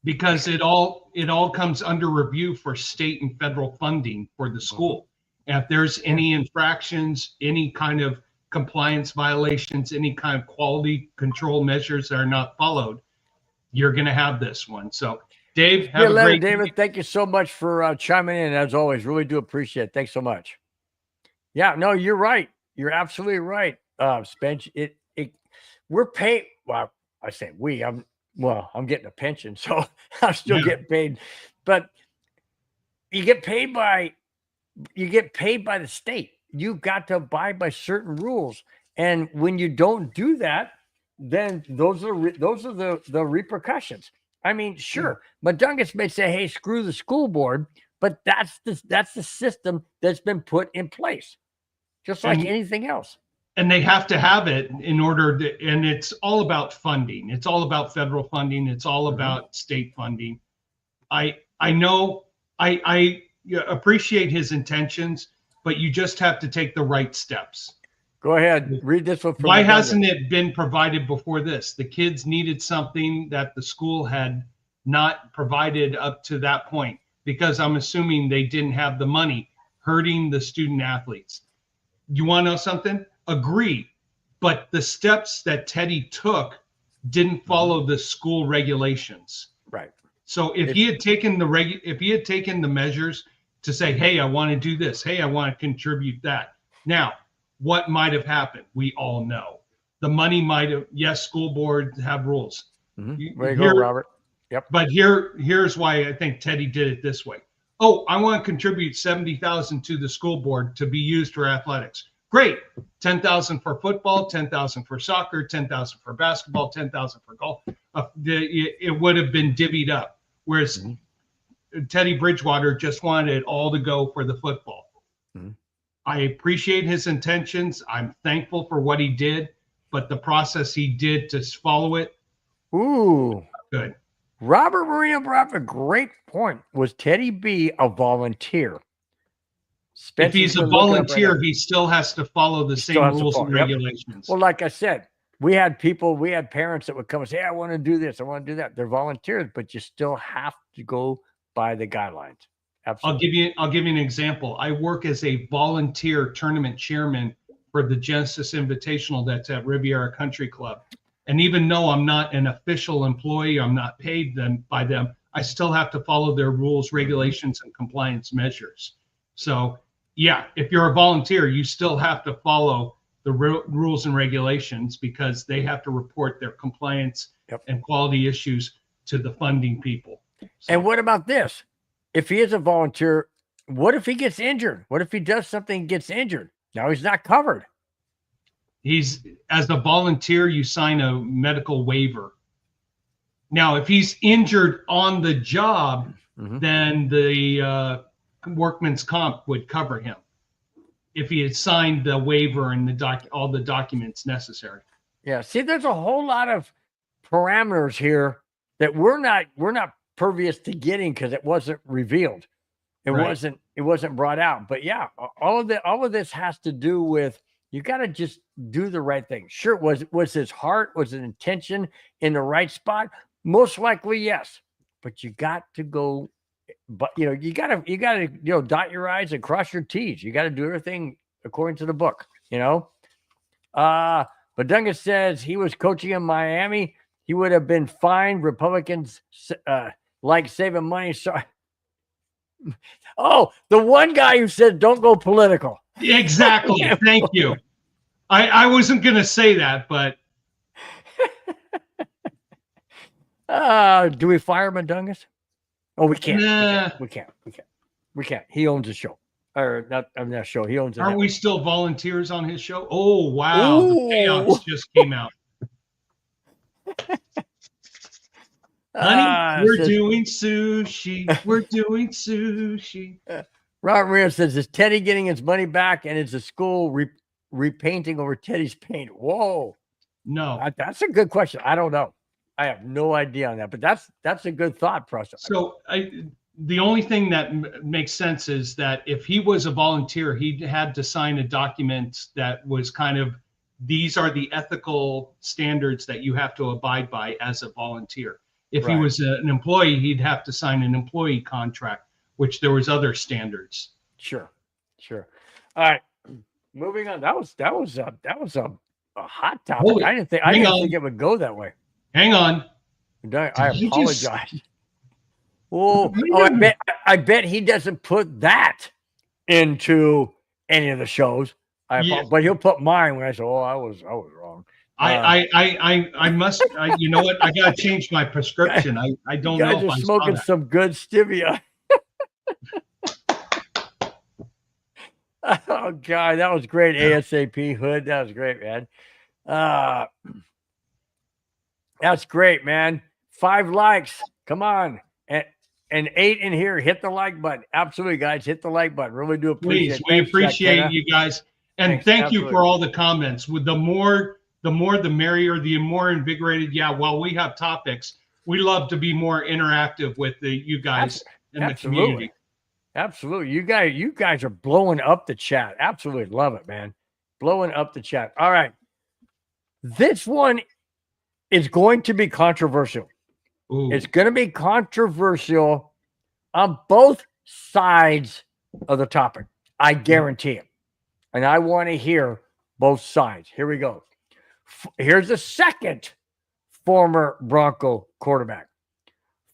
Because it all comes under review for state and federal funding for the school. And if there's any infractions, any kind of compliance violations, any kind of quality control measures that are not followed, you're going to have this one. So, Dave, have a great David. Thank you so much for chiming in. As always, really do appreciate it. Thanks so much. Yeah, no, you're right. You're absolutely right, Spence. We're paid. Well, I say we. I'm getting a pension, so I'm still getting paid. But you get paid by the state. You got to abide by certain rules, and when you don't do that, then those are the repercussions. I mean, sure, Madungus may say, "Hey, screw the school board," but that's the system that's been put in place, just like anything else. And they have to have it in order to, and it's all about funding. It's all about federal funding. It's all about state funding. I know I appreciate his intentions, but you just have to take the right steps. Go ahead, read this one. Why hasn't it been provided before this? The kids needed something that the school had not provided up to that point, because I'm assuming they didn't have the money, hurting the student athletes. You want to know something? Agree, but the steps that Teddy took didn't follow the school regulations. Right. So if he had taken the measures to say, "Hey, I want to do this. Hey, I want to contribute that." Now, what might have happened? We all know. The money might have. Yes, school boards have rules. There you go, Robert. Yep. But here's why I think Teddy did it this way. Oh, I want to contribute $70,000 to the school board to be used for athletics. Great. $10,000 for football, $10,000 for soccer, $10,000 for basketball, $10,000 for golf. It would have been divvied up. Whereas Teddy Bridgewater just wanted it all to go for the football. I appreciate his intentions. I'm thankful for what he did, but the process he did to follow it. Ooh, good. Robert Marino brought up a great point. Was Teddy B a volunteer? Spence, if he's a volunteer, he still has to follow the same rules and regulations. Well, like I said, we had parents that would come and say, "Hey, I want to do this. I want to do that." They're volunteers, but you still have to go by the guidelines. Absolutely. I'll give you an example. I work as a volunteer tournament chairman for the Genesis Invitational that's at Riviera Country Club. And even though I'm not an official employee, I'm not paid by them, I still have to follow their rules, regulations, and compliance measures. So, yeah, if you're a volunteer, you still have to follow the rules and regulations, because they have to report their compliance and quality issues to the funding people. So, and what about this? If he is a volunteer, what if he gets injured? What if he does something and gets injured? Now he's not covered. As a volunteer, you sign a medical waiver. Now, if he's injured on the job, then the workman's comp would cover him if he had signed the waiver and all the documents necessary. Yeah. See, there's a whole lot of parameters here that we're not pervious to getting, because it wasn't revealed. It wasn't brought out. But yeah, all of this has to do with, you got to just do the right thing. Sure, was his heart, was his intention in the right spot? Most likely, yes. But you got to go. But you got to dot your I's and cross your T's. You got to do everything according to the book. But Duncan says he was coaching in Miami. He would have been fined. Republicans like saving money. So, the one guy who said don't go political. Exactly. Thank you. I wasn't going to say that, but. Do we fire Madungus? Oh, we can't. Nah. We can't. He owns the show. Or not show. He owns it. Aren't we still volunteers on his show? Oh, wow. Ooh. The payouts just came out. Honey, we're doing sushi. We're doing sushi. Robert Maria says, is Teddy getting his money back, and is the school repainting over Teddy's paint? Whoa. No. That's a good question. I don't know. I have no idea on that, but that's a good thought process. So the only thing that makes sense is that if he was a volunteer, he had to sign a document that was kind of, these are the ethical standards that you have to abide by as a volunteer. If he was an employee, he'd have to sign an employee contract, which there was other standards. Sure. All right, moving on. That was a hot topic. Holy, I didn't think it would go that way. Hang on. I apologize. I bet he doesn't put that into any of the shows. But he'll put mine when I say, I was wrong. I must. You know what? I gotta change my prescription. I don't know. You guys are smoking some good stevia. Oh God, that was great. ASAP Hood. That was great, man. Uh that's great, man. 5 likes. Come on. And 8 in here. Hit the like button. Absolutely, guys. Hit the like button. Really do appreciate Please, it. we Thanks, appreciate KONA. you guys, and Thanks. thank you Absolutely. for all the comments. With the more, the merrier, the more invigorated. Yeah, while we have topics, we love to be more interactive with you guys in the community. Absolutely. You guys are blowing up the chat. Absolutely love it, man. Blowing up the chat. All right. This one is going to be controversial. Ooh. It's going to be controversial on both sides of the topic. I guarantee it. And I want to hear both sides. Here we go. Here's the second former Bronco quarterback.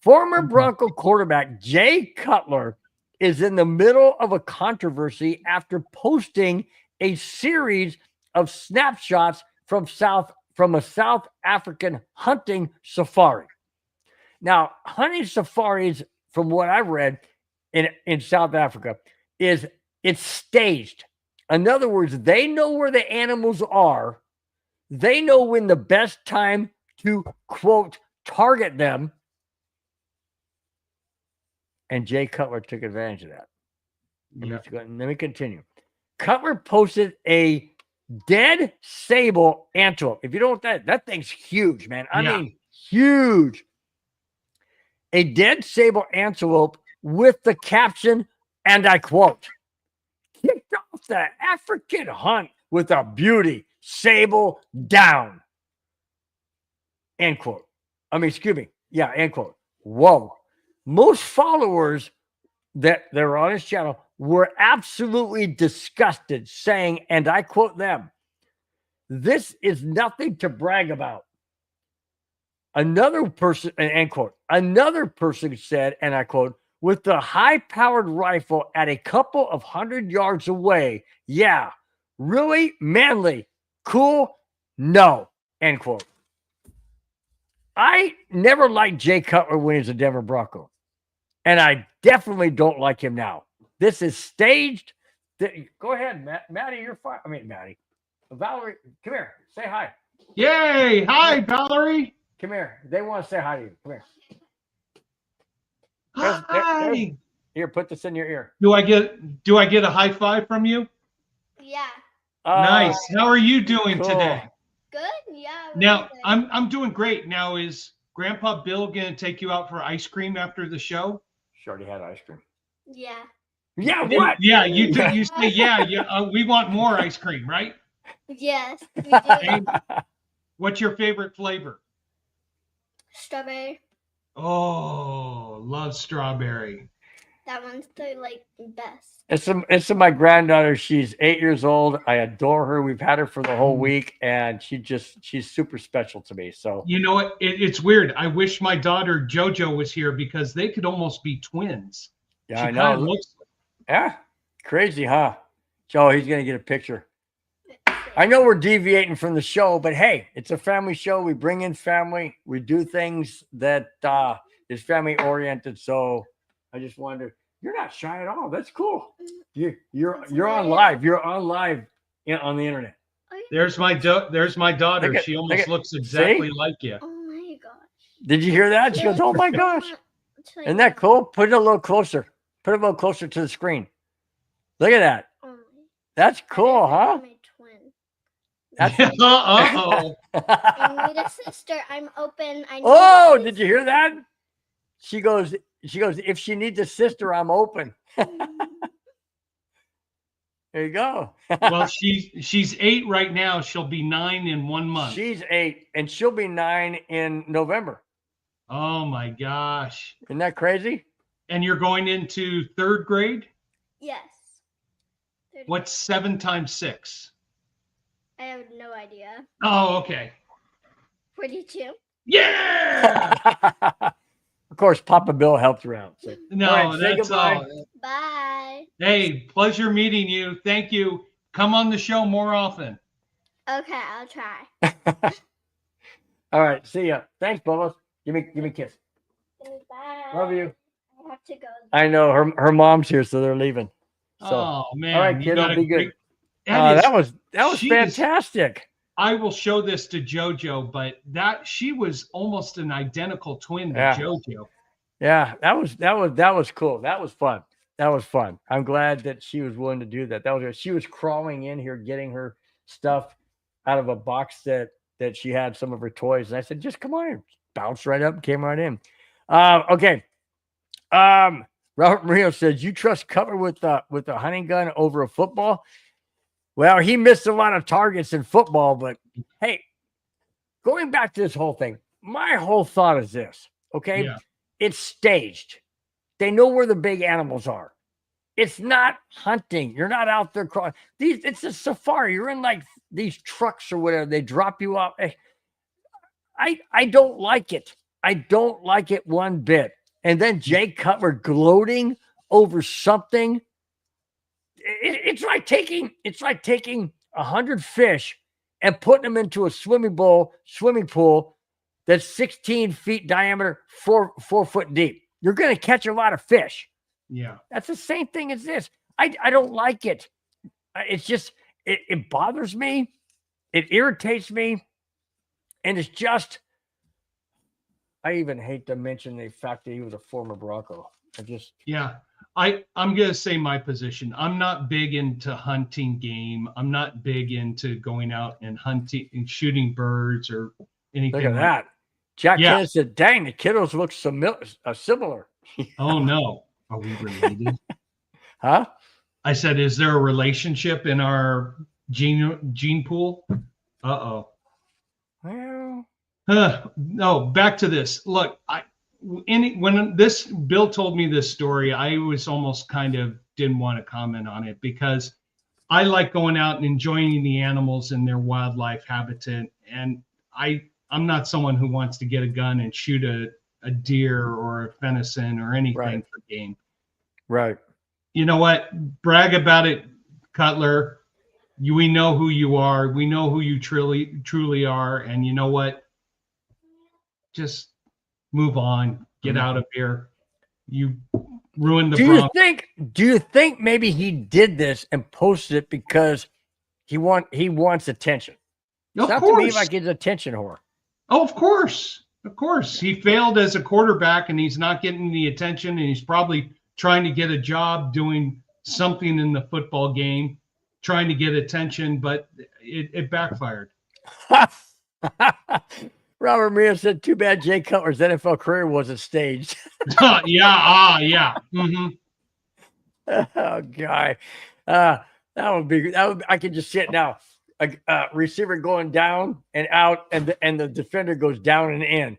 Former Bronco quarterback Jay Cutler is in the middle of a controversy after posting a series of snapshots from a South African hunting safari. Now, hunting safaris, from what I've read in South Africa, it's staged. In other words, they know where the animals are. They know when the best time to, quote, target them. And Jay Cutler took advantage of that. Let me continue. Cutler posted a dead sable antelope. If you don't know what that thing's huge, man. I mean, huge. A dead sable antelope with the caption, and I quote, kicked off the African hunt with a beauty, sable down. End quote. Excuse me. Yeah, end quote. Whoa. Most followers that are on his channel were absolutely disgusted, saying, and I quote them, this is nothing to brag about. Another person, end quote, another person said, and I quote, with the high-powered rifle at a couple of 100 yards away, yeah, really manly, cool, no, end quote. I never liked Jay Cutler when he was a Denver Bronco, and I definitely don't like him now. This is staged. Go ahead, Maddie, you're fine. Maddie. Valerie, come here. Say hi. Yay. Hi, Valerie. Come here. They want to say hi to you. Come here. Hi. Here, put this in your ear. Do I get a high five from you? Yeah. Nice. How are you doing today? Good. Yeah. Really Now, good. I'm doing great. Now, is Grandpa Bill going to take you out for ice cream after the show? She already had ice cream. Yeah. Yeah, what? Yeah, you say, yeah, we want more ice cream, right? Yes, we do. What's your favorite flavor? Strawberry. Oh, love strawberry. That one's the best. It's my granddaughter. She's 8 years old. I adore her. We've had her for the whole week, and she's super special to me. So you know what? It's weird. I wish my daughter JoJo was here because they could almost be twins. Yeah, I know. Yeah, crazy, huh? Joe, he's gonna get a picture. I know we're deviating from the show, but hey, it's a family show. We bring in family. We do things that is family oriented. So I just wondered, you're not shy at all. That's cool. You're on live. You're on live on the internet. There's my daughter. She almost looks exactly like you. Oh my gosh. Did you hear that? She goes, oh my gosh. Isn't that cool? Put it a little closer. Put it a little closer to the screen. Look at that. That's cool, huh? I need a sister. I'm open. Did you hear that? She goes, if she needs a sister, I'm open. There you go. Well, she's 8 right now. She'll be 9 in 1 month. She's 8, and she'll be 9 in November. Oh my gosh. Isn't that crazy? And you're going into 3rd grade? Yes. What's 7 times 6? I have no idea. Oh, okay. 42. Yeah. Of course, Papa Bill helped her out. So. No, that's all. Bye. Hey, pleasure meeting you. Thank you. Come on the show more often. Okay, I'll try. All right, see ya. Thanks, Bubba. Give me a kiss. Bye. Love you. I have to go. I know her mom's here, so they're leaving. So, Oh man, all right, you kiddo, got be good. That That was fantastic. I will show this to JoJo, but she was almost an identical twin to JoJo. Yeah, that was cool. That was fun. That was fun. I'm glad that she was willing to do that. She was crawling in here, getting her stuff out of a box that she had some of her toys. And I said, just come on in. Bounced right up and came right in. Okay. Robert Murillo says, you trust Cutler with a hunting gun over a football? Well, he missed a lot of targets in football, but hey, going back to this whole thing, my whole thought is this, okay? Yeah. It's staged. They know where the big animals are. It's not hunting. You're not out there crawling. It's a safari. You're in like these trucks or whatever. They drop you off. I don't like it. I don't like it one bit. And then Jay Cutler gloating over something. It's like taking 100 fish and putting them into a swimming pool that's 16 feet diameter, 4 foot deep. You're going to catch a lot of fish. Yeah. That's the same thing as this. I don't like it. It's just, it bothers me. It irritates me. And it's just, I even hate to mention the fact that he was a former Bronco. Yeah. I'm going to say my position. I'm not big into hunting game. I'm not big into going out and hunting and shooting birds or anything. Look at that. Jack Kennedy said, dang, the kiddos look similar. Oh, no. Are we related? Huh? I said, is there a relationship in our gene pool? Uh-oh. Well. No, back to this. Look, when this Bill told me this story, I was almost kind of didn't want to comment on it because I like going out and enjoying the animals in their wildlife habitat. And I'm not someone who wants to get a gun and shoot a deer or a venison or anything for game. Right. You know what? Brag about it, Cutler. We know who you are. We know who you truly are. And you know what? Just move on. Get out of here. You ruined the Broncos. Do you think maybe he did this and posted it because he wants attention? Sounds to me like he's an attention whore. Oh, of course. Of course. He failed as a quarterback and he's not getting the attention and he's probably trying to get a job doing something in the football game, trying to get attention, but it backfired. Robert Murillo said, too bad Jay Cutler's NFL career wasn't staged. Yeah. Mm-hmm. Oh, guy. That would be, I can just see it now. A receiver going down and out, and the defender goes down and in.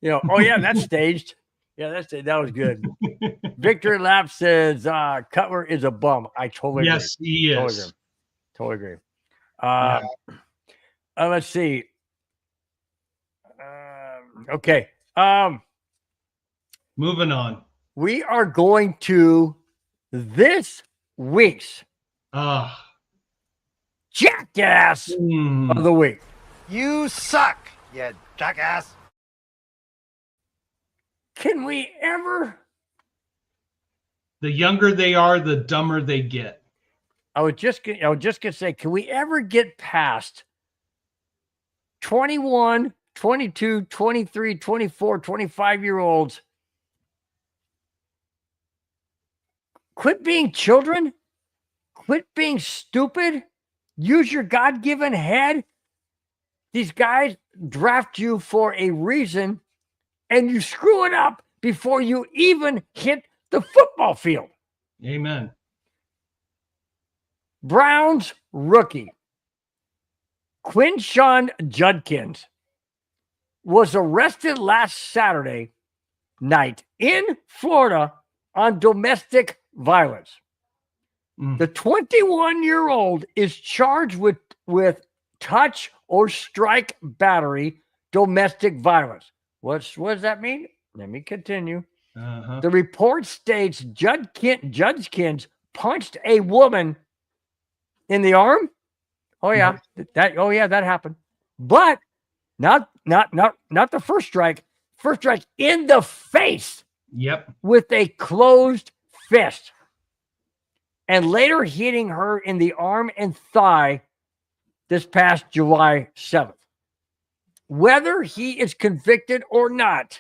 You know, oh, yeah, that's staged. Yeah, that was good. Victor Lapp says, Cutler is a bum. I totally agree. Yes, he is. Totally agree. Let's see. Okay. Moving on. We are going to this week's Jackass of the Week. You suck, you jackass. Can we ever? The younger they are, the dumber they get. I was just gonna say, can we ever get past 21, 22, 23, 24, 25-year-olds? Quit being children. Quit being stupid. Use your God-given head. These guys draft you for a reason, and you screw it up before you even hit the football field. Amen. Browns rookie Quinshon Judkins was arrested last Saturday night in Florida on domestic violence. The 21-year-old is charged with touch or strike battery domestic violence. What does that mean? Let me continue. The report states Judkins punched a woman in the arm. Oh yeah, that happened. But not the first strike. First strike in the face. Yep. With a closed fist. and later hitting her in the arm and thigh this past July 7th. Whether he is convicted or not,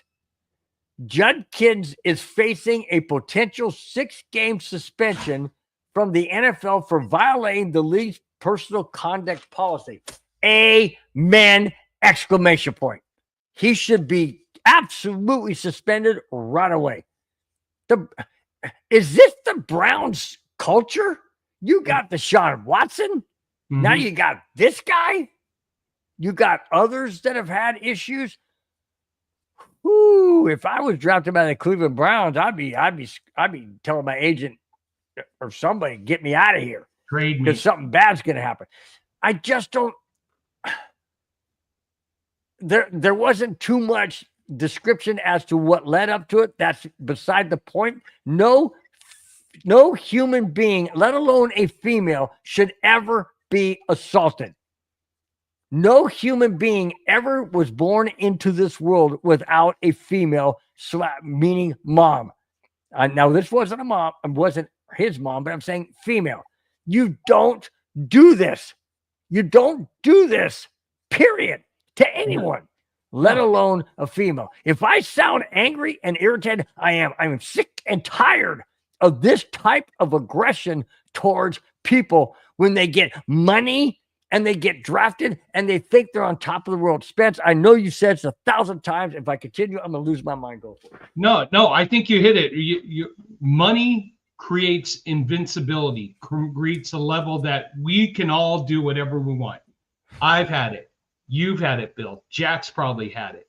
Judkins is facing a potential 6-game suspension from the NFL for violating the league's personal conduct policy. Amen! Exclamation point. He should be absolutely suspended right away. Is this the Browns culture? You got Deshaun Watson. Now you got this guy. You got others that have had issues. Ooh, if I was drafted by the Cleveland Browns, I'd be telling my agent or somebody, get me out of here. Trade me. Because something bad's going to happen. I just don't. There wasn't too much description as to what led up to it. That's beside the point. No human being, let alone a female, should ever be assaulted. No human being ever was born into this world without a female, meaning mom. Now, this wasn't a mom. It wasn't his mom, but I'm saying female. You don't do this. You don't do this, period, to anyone, let alone a female. If I sound angry and irritated, I am. I'm sick and tired of this type of aggression towards people when they get money and they get drafted and they think they're on top of the world. Spence, I know you said it 1,000 times. If I continue, I'm going to lose my mind. Go for it. No, I think you hit it. Money creates invincibility, creates a level that we can all do whatever we want. I've had it. You've had it, Bill. Jack's probably had it.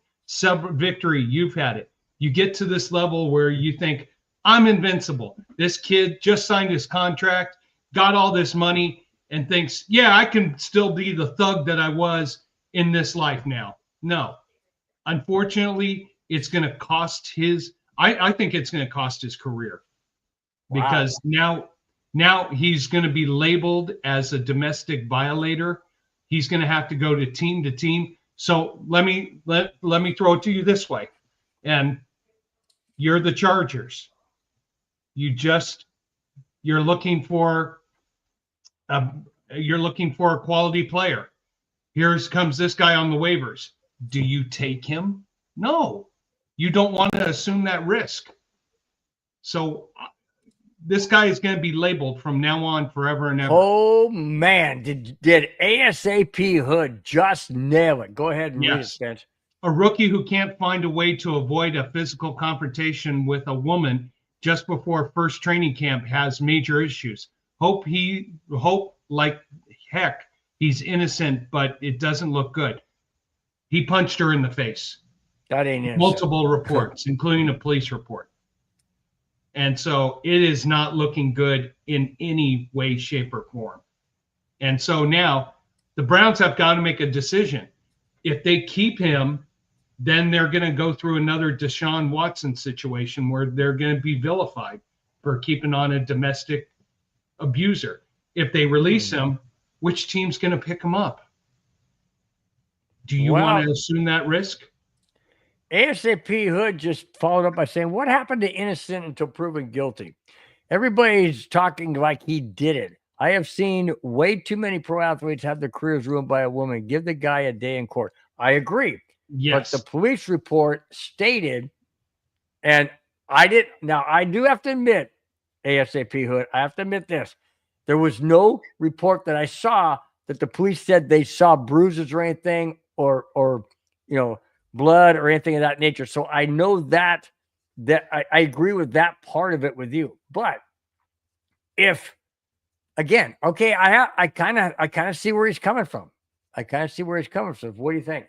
Victory, you've had it. You get to this level where you think, I'm invincible. This kid just signed his contract, got all this money, and thinks, yeah, I can still be the thug that I was in this life now. No. Unfortunately, it's going to cost I think it's going to cost his career. Because now he's going to be labeled as a domestic violator. He's going to have to go to team. So let me throw it to you this way. And you're the Chargers. You're looking for a quality player. Here comes this guy on the waivers. Do you take him? No, you don't want to assume that risk. So this guy is going to be labeled from now on forever and ever. Oh man, did ASAP Hood just nail it? Go ahead and read it, Spence. A rookie who can't find a way to avoid a physical confrontation with a woman just before first training camp has major issues. Hope like heck he's innocent, but it doesn't look good. He punched her in the face. That ain't innocent. Multiple reports, including a police report. And so it is not looking good in any way, shape, or form. And so now the Browns have got to make a decision. If they keep him, then they're going to go through another Deshaun Watson situation where they're going to be vilified for keeping on a domestic abuser. If they release him, which team's going to pick him up? Do you want to assume that risk? ASAP Hood just followed up by saying, what happened to innocent until proven guilty? Everybody's talking like he did it. I have seen way too many pro athletes have their careers ruined by a woman. Give the guy a day in court. I agree. Yes. But the police report stated, and I do have to admit, ASAP Hood, I have to admit this. There was no report that I saw that the police said they saw bruises or anything or blood or anything of that nature. So I know that I agree with that part of it with you. But if again, okay, I kind of see where he's coming from. What do you think?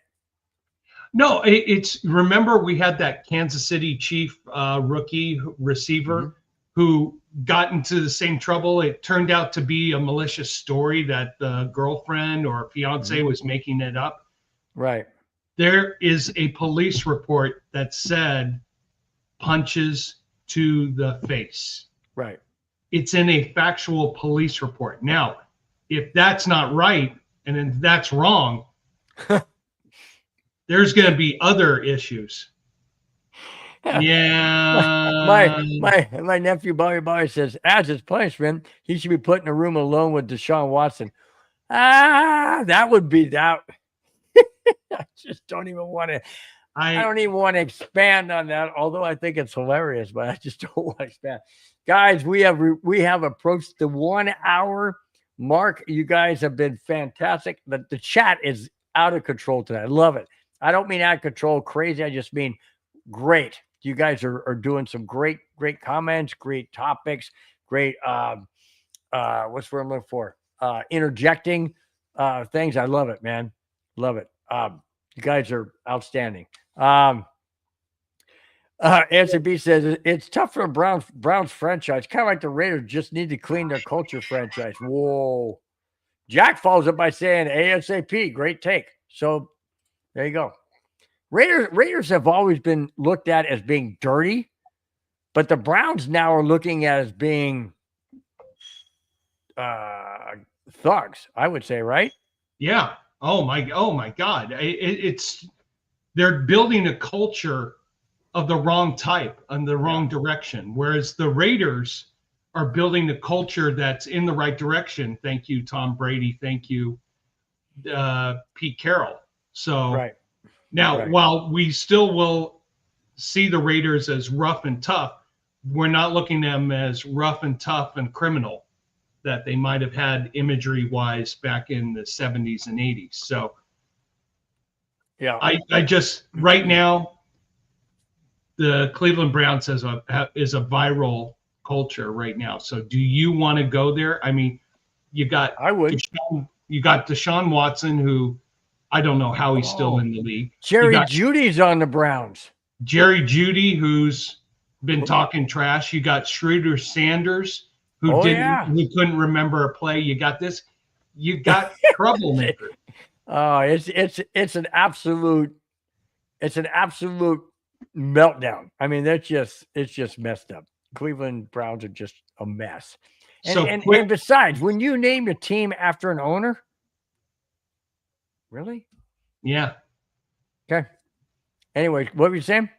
No, it's remember we had that Kansas City Chief rookie receiver who got into the same trouble. It turned out to be a malicious story that the girlfriend or fiance was making it up. Right. There is a police report that said punches to the face. Right. It's in a factual police report. Now, if that's not right and then that's wrong, there's going to be other issues. Yeah. My nephew Bobby says, as his punishment, he should be put in a room alone with Deshaun Watson. That would be that. I just don't even want to. I don't even want to expand on that, although I think it's hilarious, but I just don't want to expand. Guys, we have approached the 1 hour mark. You guys have been fantastic. The chat is out of control today. I love it. I don't mean out of control, crazy. I just mean great. You guys are doing some great comments, great topics, great what's what I'm looking for? Interjecting things. I love it, man. Love it. You guys are outstanding. SB says it's tough for a Browns franchise, kind of like the Raiders just need to clean their culture franchise. Whoa. Jack follows up by saying ASAP, great take. So there you go. Raiders have always been looked at as being dirty, but the Browns now are looking at as being thugs, I would say, right? Yeah. Oh my God. They're building a culture of the wrong type and the wrong direction, whereas the Raiders are building a culture that's in the right direction. Thank you, Tom Brady. Thank you, Pete Carroll. So now, while we still will see the Raiders as rough and tough, we're not looking at them as rough and tough and criminal that they might have had imagery-wise back in the 70s and 80s. So yeah, I just right now, the Cleveland Browns is a viral culture right now. So do you want to go there? I mean, you got Deshaun Watson, who I don't know how he's still in the league. Jerry Jeudy's on the Browns. Jerry Jeudy, who's been talking trash. You got Schroeder Sanders, who couldn't remember a play. You got troublemaker. Oh, it's an absolute meltdown. I mean, it's just messed up. Cleveland Browns are just a mess. And besides, when you name your team after an owner, really? Yeah. Okay. Anyway, what were you saying?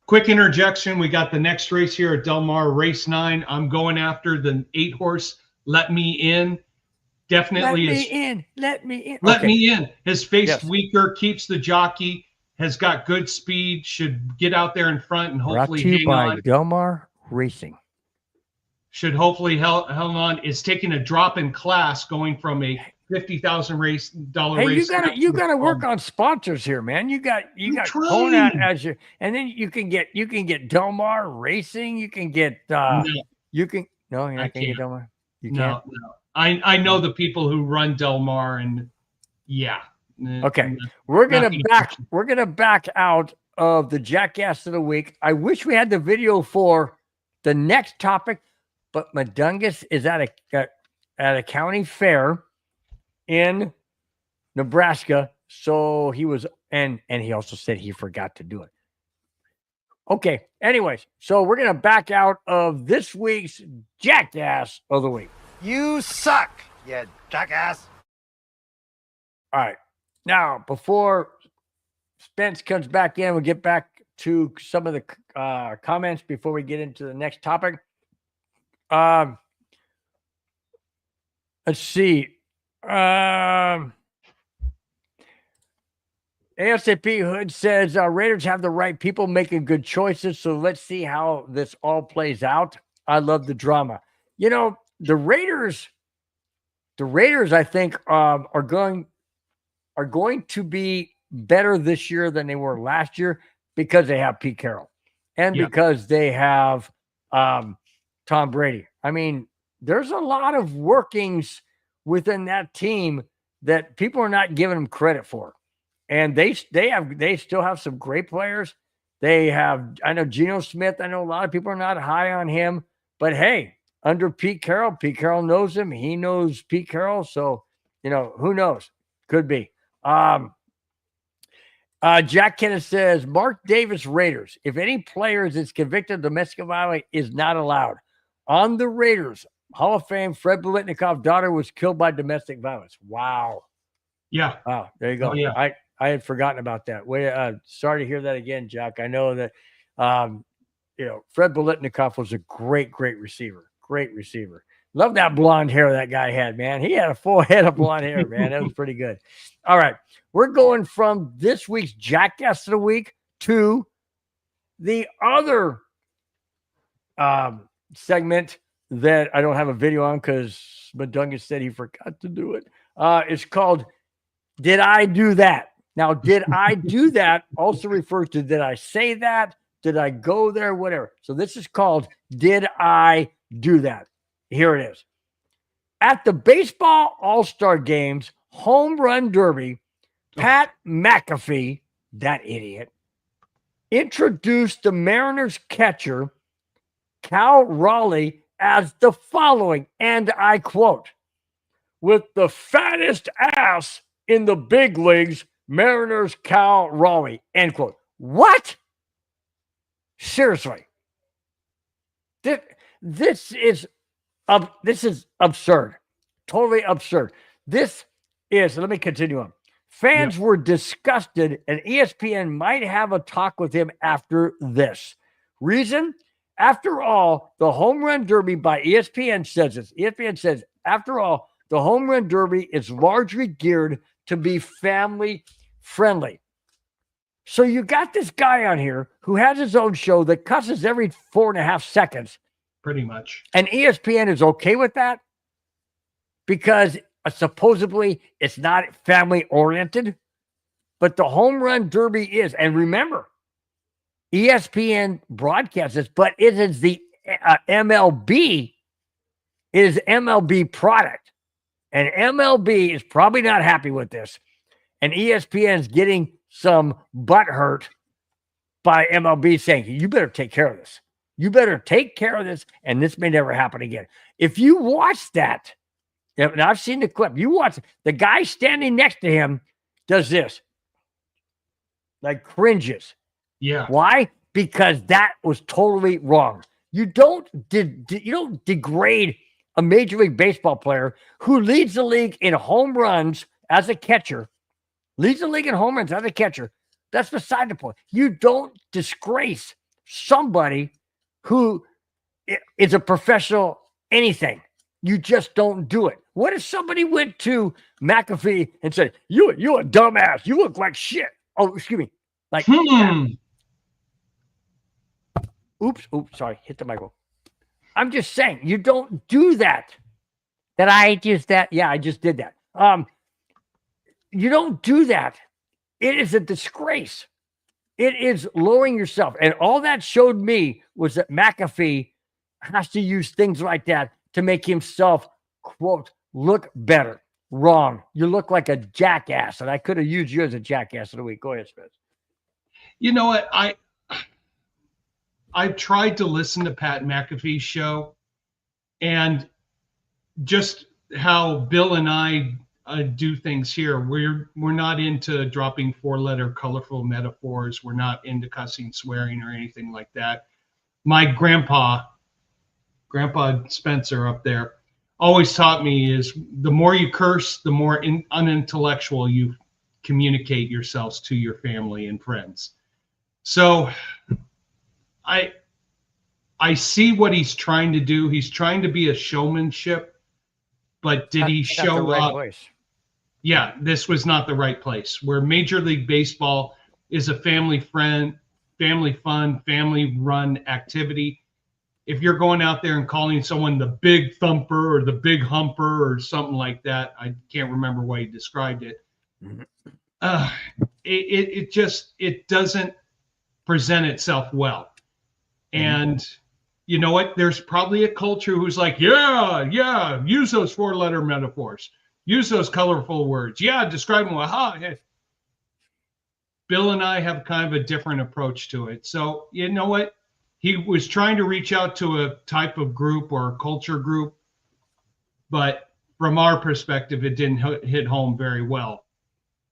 Quick interjection. We got the next race here at Del Mar, race 9. I'm going after the 8-horse. Let Me In. Definitely Let me in. Let me in. His face weaker, keeps the jockey, has got good speed, should get out there in front and hopefully hang on. Del Mar Racing. Should hopefully hang on. Is taking a drop in class, going from a $50,000 race. Hey, you gotta work on sponsors here, man. You got KONA as your, and then you can get Del Mar Racing. You can get you're not gonna get Del Mar. You can't. No. I know the people who run Del Mar, and okay, we're gonna back out of the Jackass of the Week. I wish we had the video for the next topic, but Madungus is at a county fair in Nebraska, so he was, and he also said he forgot to do it. Okay, anyways, so we're gonna back out of this week's Jackass of the Week. You suck, you jackass. All right. Now, before Spence comes back in, we'll get back to some of the comments before we get into the next topic. Let's see. ASAP Hood says Raiders have the right people making good choices, so let's see how this all plays out. I love the drama. You know, the Raiders, I think, are going to be better this year than they were last year because they have Pete Carroll and because they have Tom Brady. I mean, there's a lot of workings within that team that people are not giving them credit for, and they still have some great players. I know Geno Smith. I know a lot of people are not high on him, but hey. Under Pete Carroll knows him. He knows Pete Carroll. So, who knows? Could be. Jack Kenneth says, Mark Davis Raiders. If any players is convicted of domestic violence is not allowed. On the Raiders, Hall of Fame, Fred Biletnikov's daughter was killed by domestic violence. Wow. Yeah. Wow. There you go. Oh, yeah. I had forgotten about that. Sorry to hear that again, Jack. I know that Fred Biletnikoff was a great receiver. Great receiver. Love that blonde hair that guy had, man. He had a full head of blonde hair, man. That was pretty good. All right. We're going from this week's Jackass of the Week to the other segment that I don't have a video on because Madunga said he forgot to do it. It's called Did I Do That? Now, did I do that also refers to did I say that? Did I go there? Whatever. So this is called Did I Do That? Here it is. At the Baseball All-Star Games Home Run Derby, Pat McAfee, that idiot, introduced the Mariners catcher, Cal Raleigh, as the following, and I quote, "With the fattest ass in the big leagues, Mariners Cal Raleigh," end quote. What? Seriously. This is absurd. Totally absurd. This is, let me continue on. Fans were disgusted, and ESPN might have a talk with him after this. Reason? After all, the Home Run Derby by ESPN says this. ESPN says, after all, the Home Run Derby is largely geared to be family friendly. So you got this guy on here who has his own show that cusses every 4.5 seconds. Pretty much. And ESPN is okay with that because supposedly it's not family oriented, but the Home Run Derby is. And remember, ESPN broadcasts this, but it is the MLB. It is MLB product. And MLB is probably not happy with this. And ESPN is getting some butt hurt by MLB saying, you better take care of this. You better take care of this, and this may never happen again. If you watch that, and I've seen the clip, you watch the guy standing next to him does this, like cringes. Yeah. Why? Because that was totally wrong. You don't degrade a Major League Baseball player who leads the league in home runs as a catcher. Leads the league in home runs as a catcher. That's beside the point. You don't disgrace somebody who is a professional anything. You just don't do it. What if somebody went to McAfee and said, you a dumbass. You look like shit. Oh, excuse me. Like, oops, sorry. Hit the microphone. I'm just saying, you don't do that. Yeah, I just did that. You don't do that. It is a disgrace. It is lowering yourself. And all that showed me was that McAfee has to use things like that to make himself, quote, look better. Wrong. You look like a jackass. And I could have used you as a jackass of the week. Go ahead, Spence. You know what? I've tried to listen to Pat McAfee's show, and just how Bill and I do things here. We're not into dropping 4-letter colorful metaphors. We're not into cussing, swearing, or anything like that. My grandpa Spencer up there, always taught me is the more you curse, the more unintellectual you communicate yourselves to your family and friends. So I see what he's trying to do. He's trying to be a showmanship, but did he show up? Yeah, this was not the right place. Where Major League Baseball is a family fun, family-run activity. If you're going out there and calling someone the big thumper or the big humper or something like that, I can't remember why he described it. It doesn't present itself well. And you know what? There's probably a culture who's like, yeah, use those 4-letter metaphors. Use those colorful words. Yeah, describe them well. Bill and I have kind of a different approach to it. So you know what? He was trying to reach out to a type of group or a culture group, but from our perspective, it didn't hit home very well.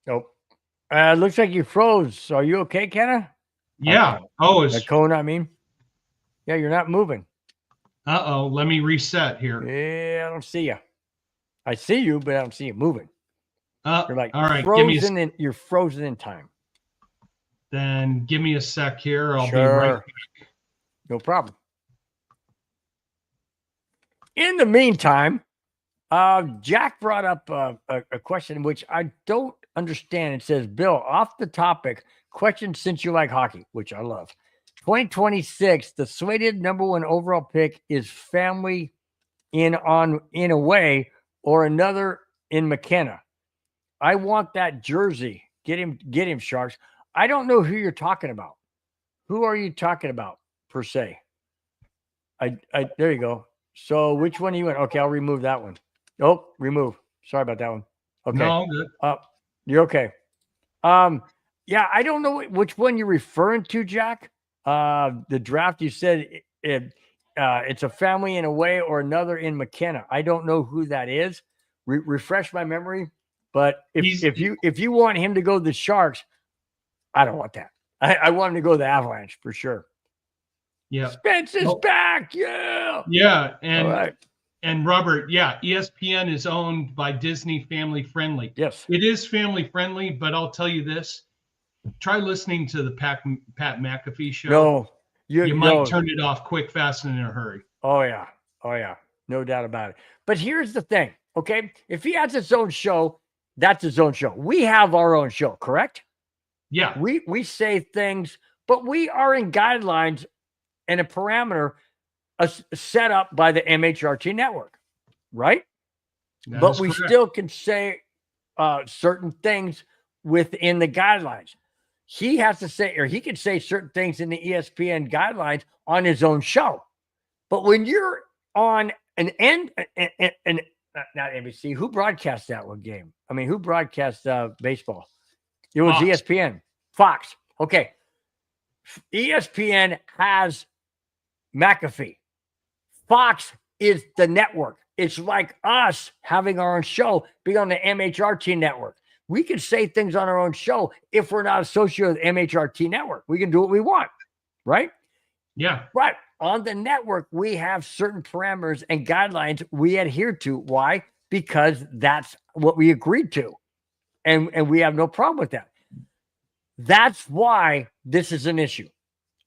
Nope. Looks like you froze. Are you okay, Kenna? Yeah. Okay. KONA, I mean. Yeah, you're not moving. Uh-oh. Let me reset here. Yeah, I don't see you. I see you, but I don't see you moving. You're like all right, frozen you're frozen in time. Then give me a sec here. I'll be sure. right back. No problem. In the meantime, Jack brought up a question which I don't understand. It says, Bill, off the topic, question since you like hockey, which I love. 2026, the slated #1 overall pick is family in a way or another in McKenna. I want that jersey. Get him, Sharks. I don't know who you're talking about. Who are you talking about, per se? There you go. So which one are you in? Okay, I'll remove that one. Oh, remove. Sorry about that one. Okay. No, good. You're okay. Yeah, I don't know which one you're referring to, Jack. The draft, you said it's a family in a way or another in McKenna. I don't know who that is. Refresh my memory. But if you want him to go to the Sharks, I don't want that. I want him to go to the Avalanche for sure. Yeah. Spence is back. Yeah. Yeah. All right. And Robert, yeah, ESPN is owned by Disney Family Friendly. Yes. It is family friendly, but I'll tell you this. Try listening to the Pat McAfee show. No. You might turn it off quick, fast, and in a hurry. Oh, yeah. Oh, yeah. No doubt about it. But here's the thing, okay? If he has his own show, that's his own show. We have our own show, correct? Yeah. We say things, but we are in guidelines and a parameter set up by the MHRT network, right? But we still can say certain things within the guidelines. He has to say, or he can say certain things in the ESPN guidelines on his own show. But when you're on not NBC, who broadcasts that one game? I mean, who broadcasts baseball? It was Fox. ESPN. Fox. Okay. ESPN has McAfee. Fox is the network. It's like us having our own show, being on the MHRT network. We can say things on our own show if we're not associated with MHRT network. We can do what we want, right? Yeah. But on the network, we have certain parameters and guidelines we adhere to. Why? Because that's what we agreed to. And we have no problem with that. That's why this is an issue.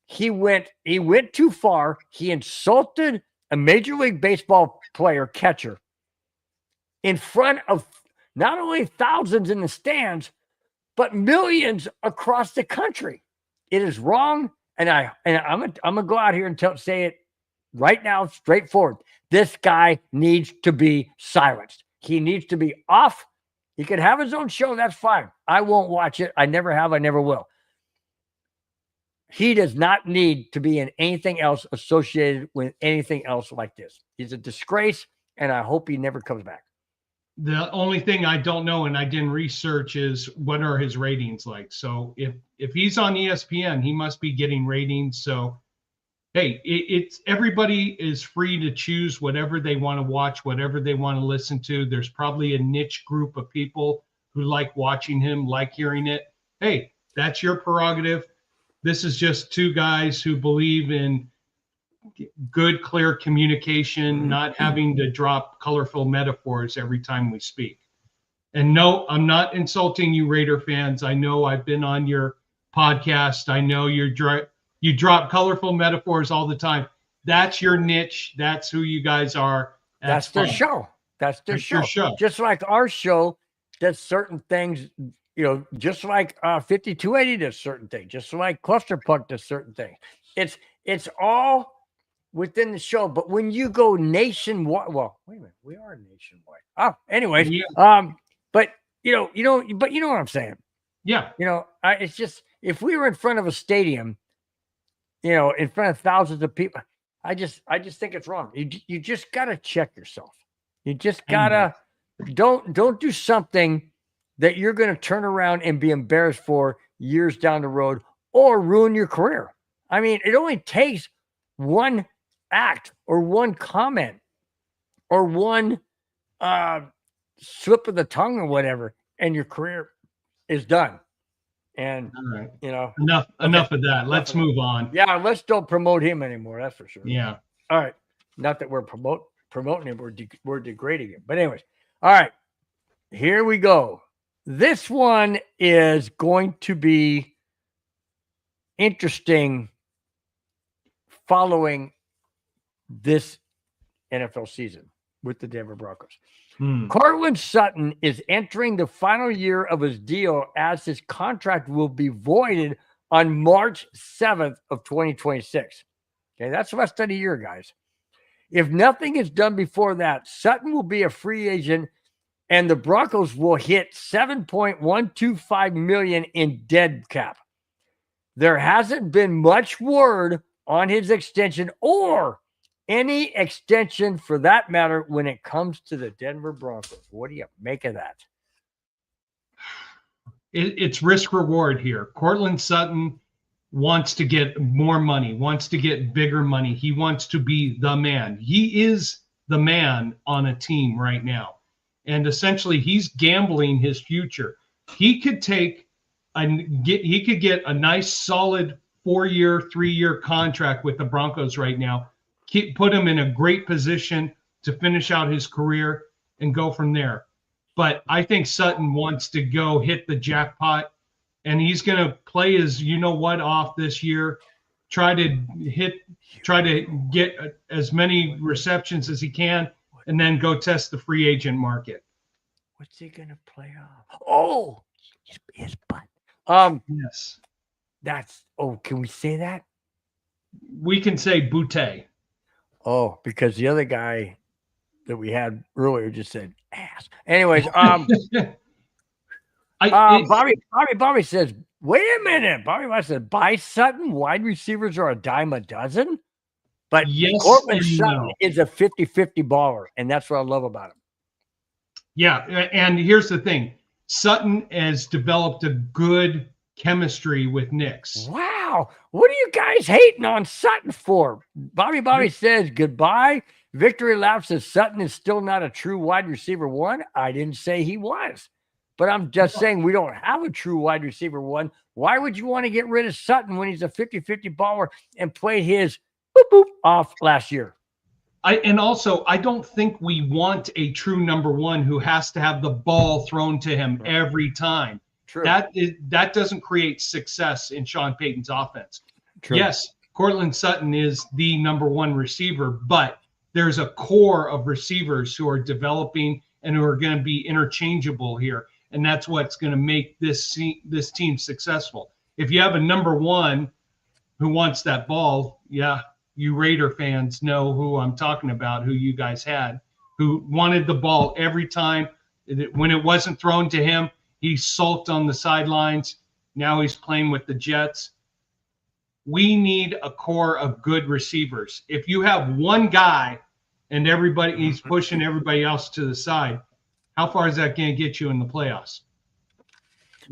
He went too far. He insulted a Major League Baseball player, catcher, in front of not only thousands in the stands, but millions across the country. It is wrong. And I'm gonna go out here and say it right now, straightforward. This guy needs to be silenced. He needs to be off. He can have his own show. That's fine. I won't watch it. I never have. I never will. He does not need to be in anything else associated with anything else like this. He's a disgrace, and I hope he never comes back. The only thing I don't know, and I didn't research, is what are his ratings like. So if he's on ESPN, he must be getting ratings. So, hey, it's everybody is free to choose whatever they want to watch, whatever they want to listen to. There's probably a niche group of people who like watching him, like hearing it. Hey, that's your prerogative. This is just two guys who believe in good, clear communication, not having to drop colorful metaphors every time we speak. And no, I'm not insulting you, Raider fans. I know I've been on your podcast. I know you drop colorful metaphors all the time. That's your niche. That's who you guys are. That's their show. That's their show. Just like our show does certain things, just like 5280 does certain things, just like Clusterpunk does certain things. It's all within the show. But when you go nationwide, well, wait a minute, we are nationwide. Oh, anyways, yeah. But you know what I'm saying. Yeah. It's just, if we were in front of a stadium, in front of thousands of people, I just think it's wrong. You just gotta check yourself. You just gotta don't do something that you're going to turn around and be embarrassed for years down the road or ruin your career. I mean, it only takes one act or one comment or one slip of the tongue or whatever, and your career is done. And, enough of that. Let's move on. Yeah, let's don't promote him anymore. That's for sure. Yeah. All right. Not that we're promoting him. We're degrading him. But anyways, all right. Here we go. This one is going to be interesting following this NFL season with the Denver Broncos. Cortland Sutton is entering the final year of his deal as his contract will be voided on March 7th of 2026. Okay, that's less than a year, guys. If nothing is done before that, Sutton will be a free agent and the Broncos will hit $7.125 million in dead cap. There hasn't been much word on his extension or any extension for that matter when it comes to the Denver Broncos. What do you make of that? It's risk reward here. Cortland Sutton wants to get more money, wants to get bigger money. He wants to be the man. He is the man on a team right now. And essentially he's gambling his future. He could get a nice solid 4-year, 3-year contract with the Broncos right now. Put him in a great position to finish out his career and go from there. But I think Sutton wants to go hit the jackpot, and he's going to play his you-know-what off this year, try to get as many receptions as he can, and then go test the free agent market. What's he going to play off? Oh, his butt. Yes. Can we say that? We can say booty. Oh, because the other guy that we had earlier just said ass. Anyways, Bobby says, wait a minute. Bobby said, buy Sutton. Wide receivers are a dime a dozen. But yes, Cortland Sutton is a 50-50 baller, and that's what I love about him. Yeah, and here's the thing. Sutton has developed a good chemistry with Nix. Wow. What are you guys hating on Sutton for? Bobby says goodbye. Victory Lap says Sutton is still not a true wide receiver one. I didn't say he was, but I'm just saying we don't have a true wide receiver one. Why would you want to get rid of Sutton when he's a 50-50 baller and play his boop off last year? I don't think we want a true number one who has to have the ball thrown to him every time. True. That doesn't create success in Sean Payton's offense. True. Yes, Cortland Sutton is the number one receiver, but there's a core of receivers who are developing and who are going to be interchangeable here, and that's what's going to make this team successful. If you have a number one who wants that ball, yeah, you Raider fans know who I'm talking about, who you guys had, who wanted the ball every time. When it wasn't thrown to him, he sulked on the sidelines. Now he's playing with the Jets. We need a core of good receivers. If you have one guy and he's pushing everybody else to the side, how far is that going to get you in the playoffs?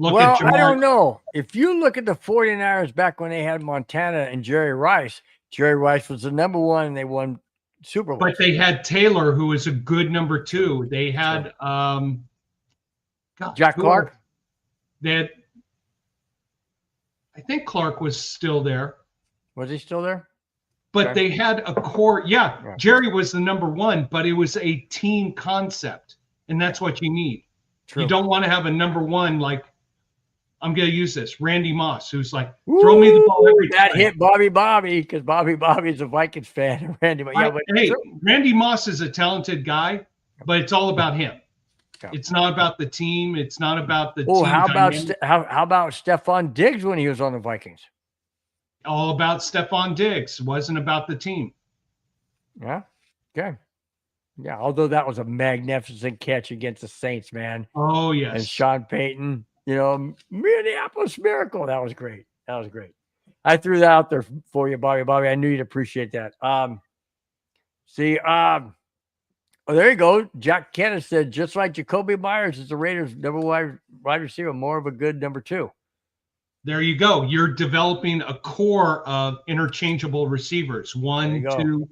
I don't know. If you look at the 49ers back when they had Montana and Jerry Rice was the number one and they won Super Bowl. But they had Taylor, who was a good number two. They had Jack Clark. I think Clark was still there. Was he still there? But Okay. they had a core. Yeah, Right. Jerry was the number one, but it was a team concept, and that's what you need. True. You don't want to have a number one like, I'm going to use this, Randy Moss, who's like, throw me the ball every time. That hit Bobby because Bobby's a Vikings fan. Randy Moss is a talented guy, but it's all about him. Yeah. It's not about the team. It's not about the Oh, team. how dynamic. about Stephon Diggs when he was on the Vikings? All about Stephon Diggs. It wasn't about the team. Yeah. Okay. Yeah. Although that was a magnificent catch against the Saints, man. Oh, yes. And Sean Payton, Minneapolis Miracle. That was great. I threw that out there for you, Bobby. I knew you'd appreciate that. Oh, there you go. Jack Kenneth said, just like Jacoby Myers is the Raiders' number one wide receiver, more of a good number two. There you go. You're developing a core of interchangeable receivers. One, two,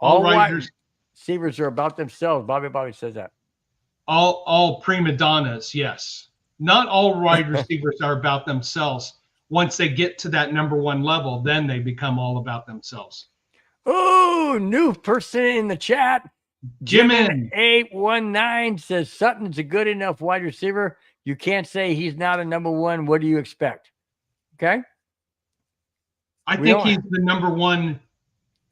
all wide receivers are about themselves. Bobby says that. All prima donnas, yes. Not all wide receivers are about themselves. Once they get to that number one level, then they become all about themselves. Oh, new person in the chat. Jimin 819 says Sutton's a good enough wide receiver. You can't say he's not a number one. What do you expect? Okay. I think he's the number one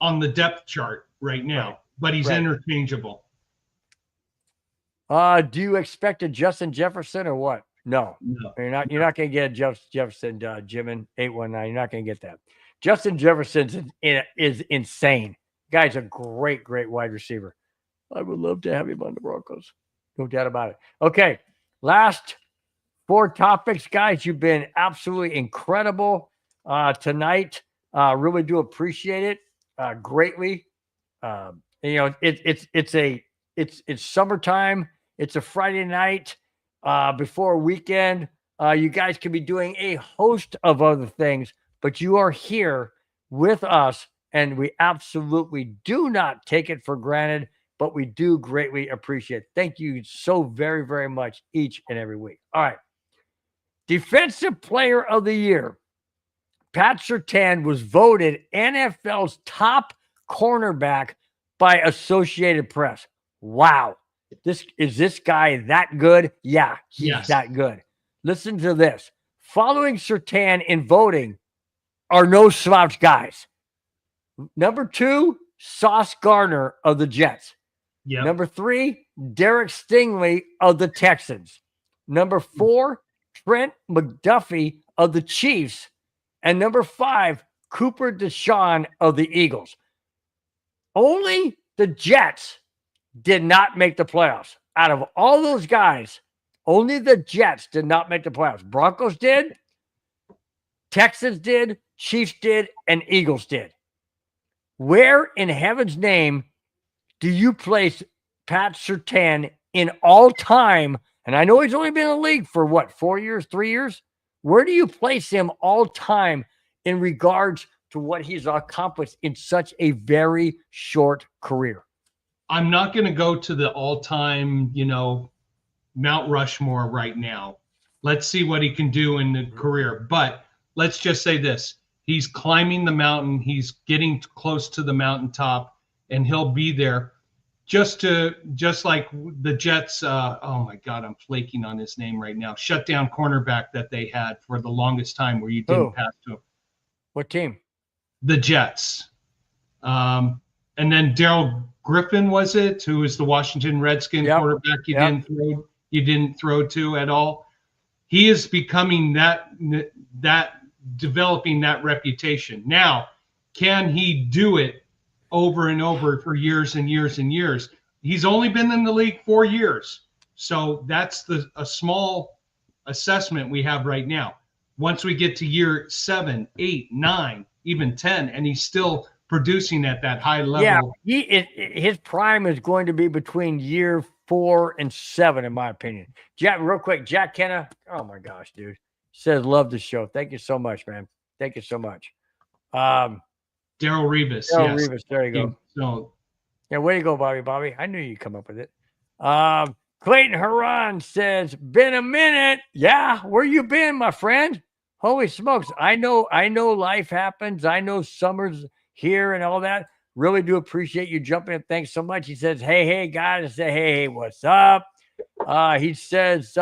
on the depth chart right now, but he's interchangeable. Do you expect a Justin Jefferson or what? No. You're not going to get a Jefferson, Jim in 819. You're not going to get that. Justin Jefferson is insane. Guy's a great wide receiver. I would love to have him on the Broncos. No doubt about it. Okay, last 4 topics, guys. You've been absolutely incredible tonight. Really do appreciate it greatly. It's summertime. It's a Friday night before a weekend. You guys can be doing a host of other things, but you are here with us, and we absolutely do not take it for granted, but we do greatly appreciate it. Thank you so very, very much each and every week. All right. Defensive Player of the Year. Pat Surtain was voted NFL's top cornerback by Associated Press. Wow. Is this guy that good? Yeah, he's that good. Listen to this. Following Surtain in voting are no slouch guys. Number 2, Sauce Gardner of the Jets. Yep. Number 3, Derek Stingley of the Texans. Number 4, Trent McDuffie of the Chiefs. And number 5, Cooper DeShawn of the Eagles. Only the Jets did not make the playoffs. Out of all those guys, only the Jets did not make the playoffs. Broncos did, Texans did, Chiefs did, and Eagles did. Where in heaven's name do you place Pat Surtain in all time? And I know he's only been in the league for what, 4 years, 3 years? Where do you place him all time in regards to what he's accomplished in such a very short career? I'm not going to go to the all-time, Mount Rushmore right now. Let's see what he can do in the career. But let's just say this. He's climbing the mountain. He's getting close to the mountaintop, and he'll be there just like the Jets. Oh, my God, I'm flaking on his name right now. Shutdown cornerback that they had for the longest time where you didn't pass to him. What team? The Jets. And then Darrell Griffin, was it, who was the Washington Redskin quarterback you didn't throw to at all. He is becoming that developing that reputation. Now, can he do it over and over for years and years and years? He's only been in the league 4 years. So that's a small assessment we have right now. Once we get to year 7, 8, 9, even 10, and he's still producing at that high level. Yeah, his prime is going to be between year 4 and 7, in my opinion. Jack, real quick, Jack Kenna. Oh my gosh, dude. Says love the show. Thank you so much, man. Thank you so much. Darrell Revis. Darrell Revis. There you go. So, yeah, way to go, Bobby. Bobby, I knew you'd come up with it. Clayton Haran says, "Been a minute." Yeah, where you been, my friend? Holy smokes! I know life happens. I know summer's here and all that. Really do appreciate you jumping in. Thanks so much. He says, hey, guys. I say, hey, what's up? He says,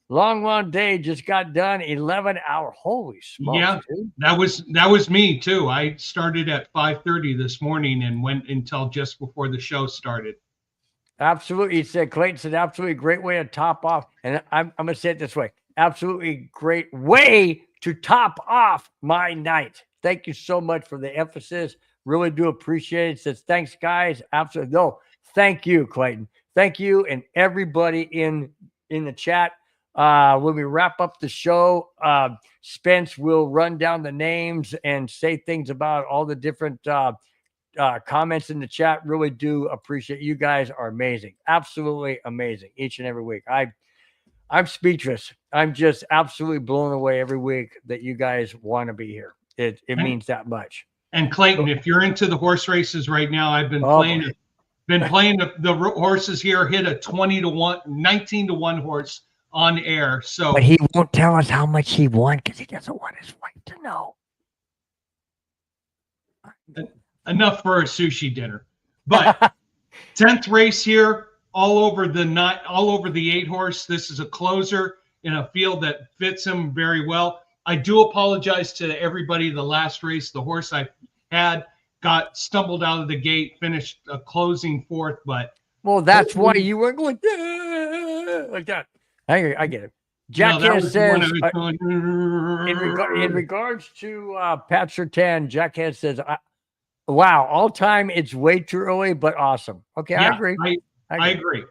long day just got done. 11-hour. Holy smokes. Yeah, dude. That was me too. I started at 5:30 this morning and went until just before the show started. Absolutely. He said, Clayton said, absolutely great way to top off. And I'm going to say it this way. Absolutely great way to top off my night. Thank you so much for the emphasis. Really do appreciate it. Says, thanks, guys. Absolutely. No, thank you, Clayton. Thank you and everybody in the chat. When we wrap up the show, Spence will run down the names and say things about all the different comments in the chat. Really do appreciate you guys are amazing. Absolutely amazing each and every week. I'm speechless. I'm just absolutely blown away every week that you guys want to be here. It means that much. And Clayton, if you're into the horse races right now, I've been playing the horses here. Hit a 20-1, 19-1 horse on air. So, but he won't tell us how much he won because he doesn't want his wife to know. Enough for a sushi dinner. But 10th race here, all over the 8 horse. This is a closer in a field that fits him very well. I do apologize to everybody. The last race, the horse I had got stumbled out of the gate, finished a closing fourth, but well, that's why you weren't going like that. I get it. Jackass says in regards to Pat Surtain, Jackass says, "Wow, all time, it's way too early, but awesome." Okay, yeah, I agree. I agree.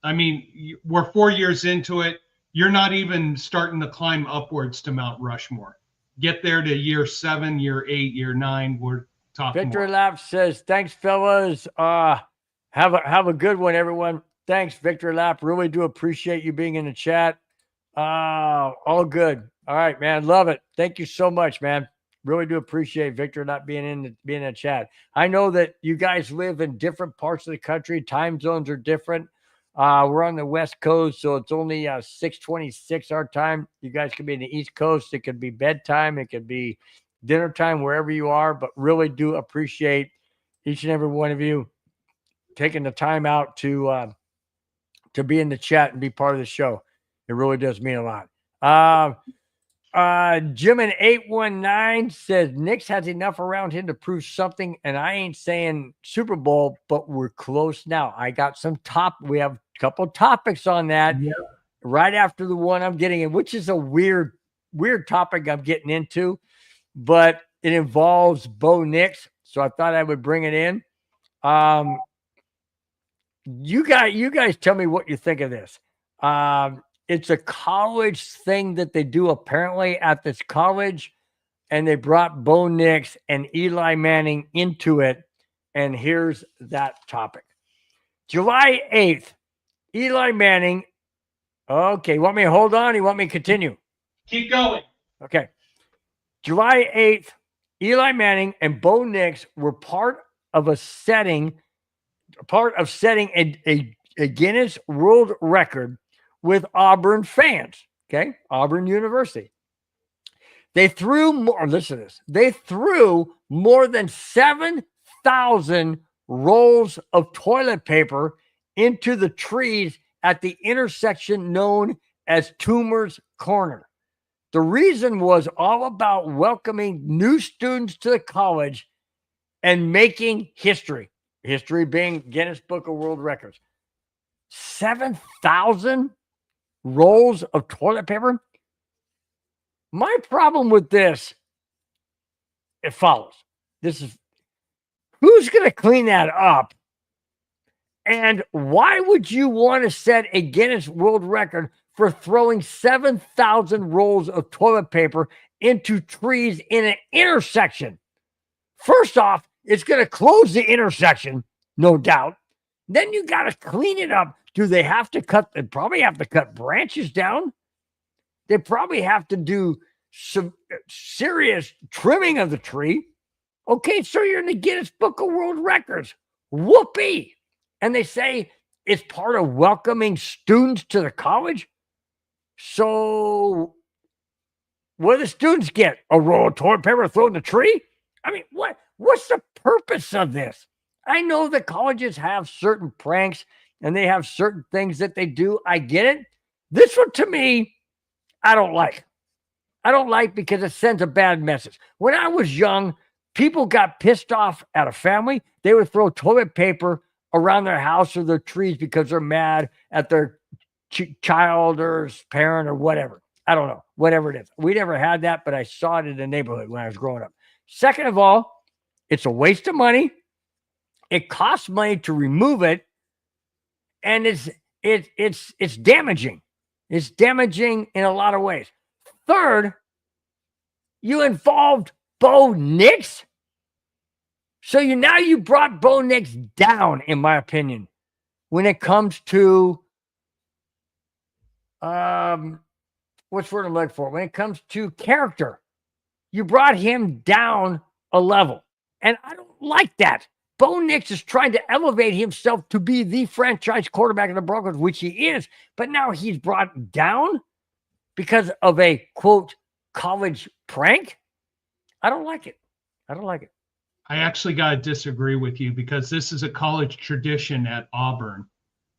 I mean, we're 4 years into it. You're not even starting to climb upwards to Mount Rushmore. Get there to year 7, year 8, year 9. We're talking. Victor Lap says, "Thanks, fellas. Have a good one, everyone." Thanks, Victor Lap. Really do appreciate you being in the chat. All good. All right, man. Love it. Thank you so much, man. Really do appreciate Victor not being in the chat. I know that you guys live in different parts of the country. Time zones are different. We're on the West Coast, so it's only 6:26 our time. You guys could be in the East Coast. It could be bedtime. It could be dinner time, wherever you are. But really do appreciate each and every one of you taking the time out to be in the chat and be part of the show. It really does mean a lot. Jim in 819 says Knicks has enough around him to prove something, and I ain't saying Super Bowl, but we're close now. I got we have a couple topics on that right after the one I'm getting in, which is a weird topic I'm getting into, but it involves Bo Nix, so I thought I would bring it in. You guys tell me what you think of this. It's a college thing that they do apparently at this college, and they brought Bo Nix and Eli Manning into it. And here's that topic. July 8th, Eli Manning. Okay, you want me to hold on? You want me to continue? Keep going. Okay. July 8th, Eli Manning and Bo Nix were part of setting a Guinness World Record with Auburn fans, okay? Auburn University. They threw more, listen to this. They threw more than 7,000 rolls of toilet paper into the trees at the intersection known as Toomer's Corner. The reason was all about welcoming new students to the college and making history. History being Guinness Book of World Records. 7,000 rolls of toilet paper. My problem with this, it follows. This is, who's going to clean that up? And why would you want to set a Guinness World Record for throwing 7,000 rolls of toilet paper into trees in an intersection? First off, it's going to close the intersection, no doubt. Then you got to clean it up. Do they have to they probably have to cut branches down. They probably have to do some serious trimming of the tree. Okay, so you're in the Guinness Book of World Records. Whoopee. And they say it's part of welcoming students to the college. So what do the students get? A roll of toilet paper thrown in the tree? I mean, what's the purpose of this? I know the colleges have certain pranks and they have certain things that they do. I get it. This one, to me, I don't like. I don't like because it sends a bad message. When I was young, people got pissed off at a family. They would throw toilet paper around their house or their trees because they're mad at their child or parent or whatever. I don't know, whatever it is. We never had that, but I saw it in the neighborhood when I was growing up. Second of all, it's a waste of money. It costs money to remove it, and it's damaging. It's damaging in a lot of ways. Third, you involved Bo Nix. So you brought Bo Nix down, in my opinion, when it comes to what's the word I'm looking for? When it comes to character, you brought him down a level, and I don't like that. Bo Nix is trying to elevate himself to be the franchise quarterback of the Broncos, which he is, but now he's brought down because of a, quote, college prank. I don't like it. I don't like it. I actually got to disagree with you because this is a college tradition at Auburn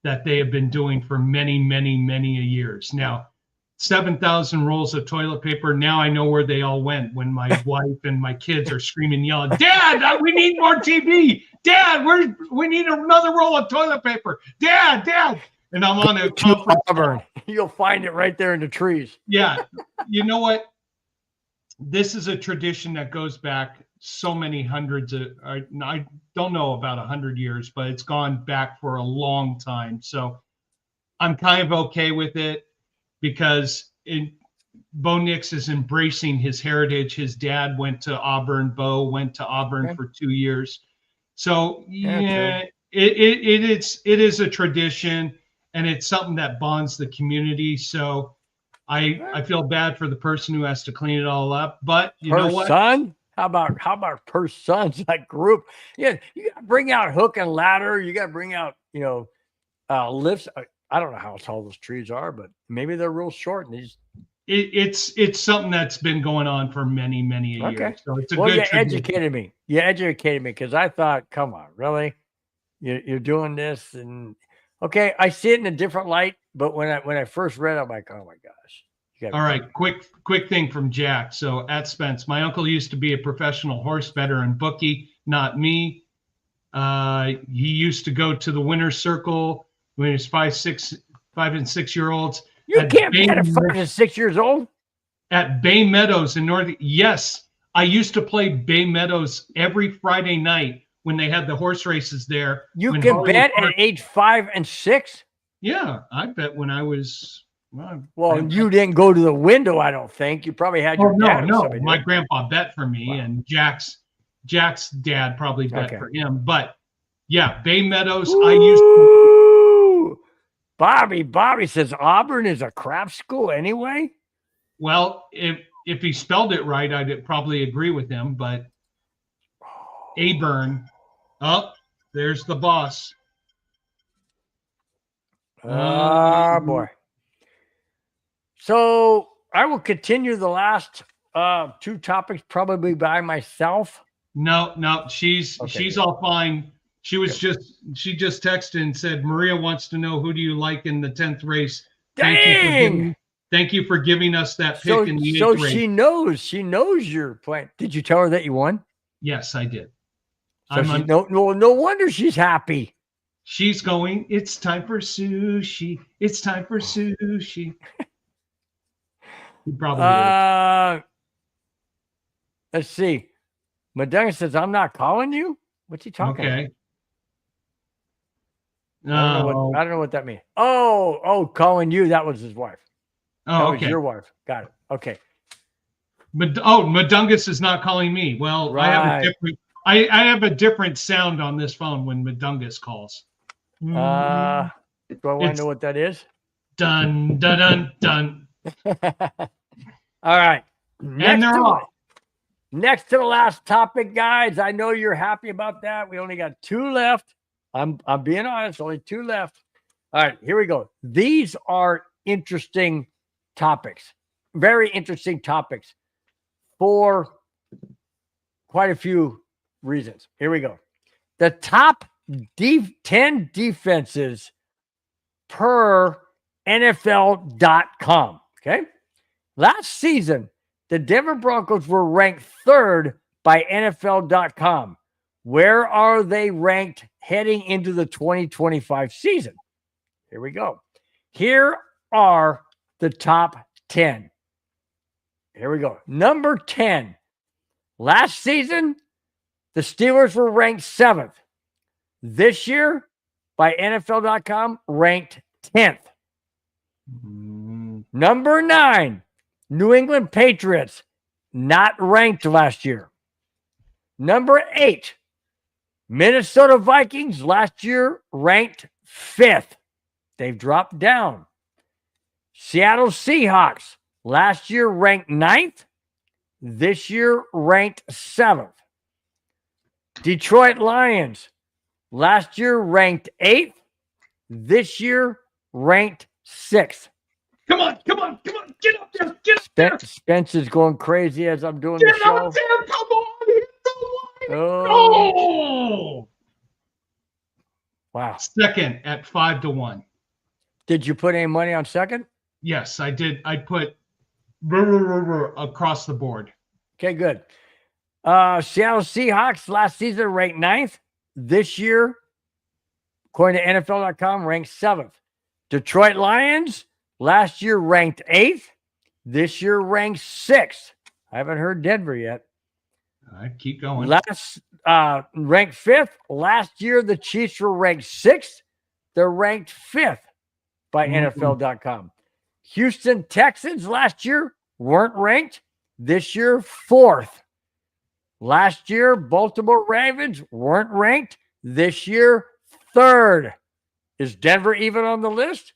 that they have been doing for many, many, many years. Now, 7,000 rolls of toilet paper. Now I know where they all went when my wife and my kids are screaming, yelling, Dad, we need more TV. Dad, we need another roll of toilet paper. Dad. And I'm on a conference call. You'll find it right there in the trees. Yeah. You know what? This is a tradition that goes back so many hundreds of, I don't know about 100 years, but it's gone back for a long time. So I'm kind of okay with it because Bo Nix is embracing his heritage. His dad went to Auburn. Bo went to Auburn for 2 years. So yeah, it is a tradition, and it's something that bonds the community. So I feel bad for the person who has to clean it all up, but you know what? Son? How about per sons, like group? Yeah, you got to bring out hook and ladder. You got to bring out, lifts. I don't know how tall those trees are, but maybe they're real short. And it's something that's been going on for many years. So it's a good tradition. Educated me. You educated me because I thought, come on, really? You're doing this, and okay, I see it in a different light. But when I first read it, I'm like, oh my gosh. All right, quick thing from Jack. So at Spence, my uncle used to be a professional horse veteran bookie, not me. He used to go to the winner's circle when he was 5 and 6 year olds. You can't be at 5 and 6 years old. At Bay Meadows in North. Yes, I used to play Bay Meadows every Friday night when they had the horse races there. You can bet at age 5 and 6. Yeah, I bet when I was. Well, you didn't go to the window, I don't think. You probably had your dad. No. My grandpa bet for me, and Jack's dad probably bet for him. But yeah, Bay Meadows. Ooh, I used to. Bobby says Auburn is a crap school anyway. Well, if he spelled it right, I'd probably agree with him. But Auburn. Oh, there's the boss. Oh boy. So I will continue the last 2 topics probably by myself. No, she's all fine. She just texted and said Maria wants to know who do you like in the 10th race. Dang! Thank you for giving us that pick in the 8th race. She knows you're playing. Did you tell her that you won? Yes, I did. So no wonder she's happy. She's going, it's time for sushi. It's time for sushi. Probably let's see. Madonna says, I'm not calling you. What's he talking about? I don't know what that means. Oh, calling you. That was his wife. Oh, that was your wife. Got it. Okay. Madungus is not calling me. Well, right. I have a different sound on this phone when Madungus calls. Do I want to know what that is? Dun dun dun dun. All right. And they're off. Next to the last topic, guys. I know you're happy about that. We only got 2 left. I'm being honest, only 2 left. All right, here we go. These are interesting topics. Very interesting topics for quite a few reasons. Here we go. The top 10 defenses per NFL.com. Okay. Last season, the Denver Broncos were ranked 3rd by NFL.com. Where are they ranked heading into the 2025 season? Here we go. Here are the top 10. Here we go. Number 10. Last season, the Steelers were ranked 7th. This year, by NFL.com, ranked 10th. Number 9, New England Patriots, not ranked last year. Number 8, Minnesota Vikings, last year ranked 5th. They've dropped down. Seattle Seahawks, last year ranked 9th. This year ranked 7th. Detroit Lions, last year ranked 8th. This year ranked 6th. Come on. Get up there. Get up there. Spence is going crazy as I'm doing the show. Get up there. Come on. Hit the line. Oh. Wow. Second at 5-1. Did you put any money on second? Yes, I did. I put across the board. Okay, good. Seattle Seahawks last season ranked 9th. This year, according to NFL.com, ranked 7th. Detroit Lions last year ranked 8th. This year ranked 6th. I haven't heard Denver yet. All right, keep going. Ranked 5th. Last year, the Chiefs were ranked 6th. They're ranked 5th by NFL.com. Houston Texans last year weren't ranked. This year, 4th. Last year, Baltimore Ravens weren't ranked. This year, 3rd. Is Denver even on the list?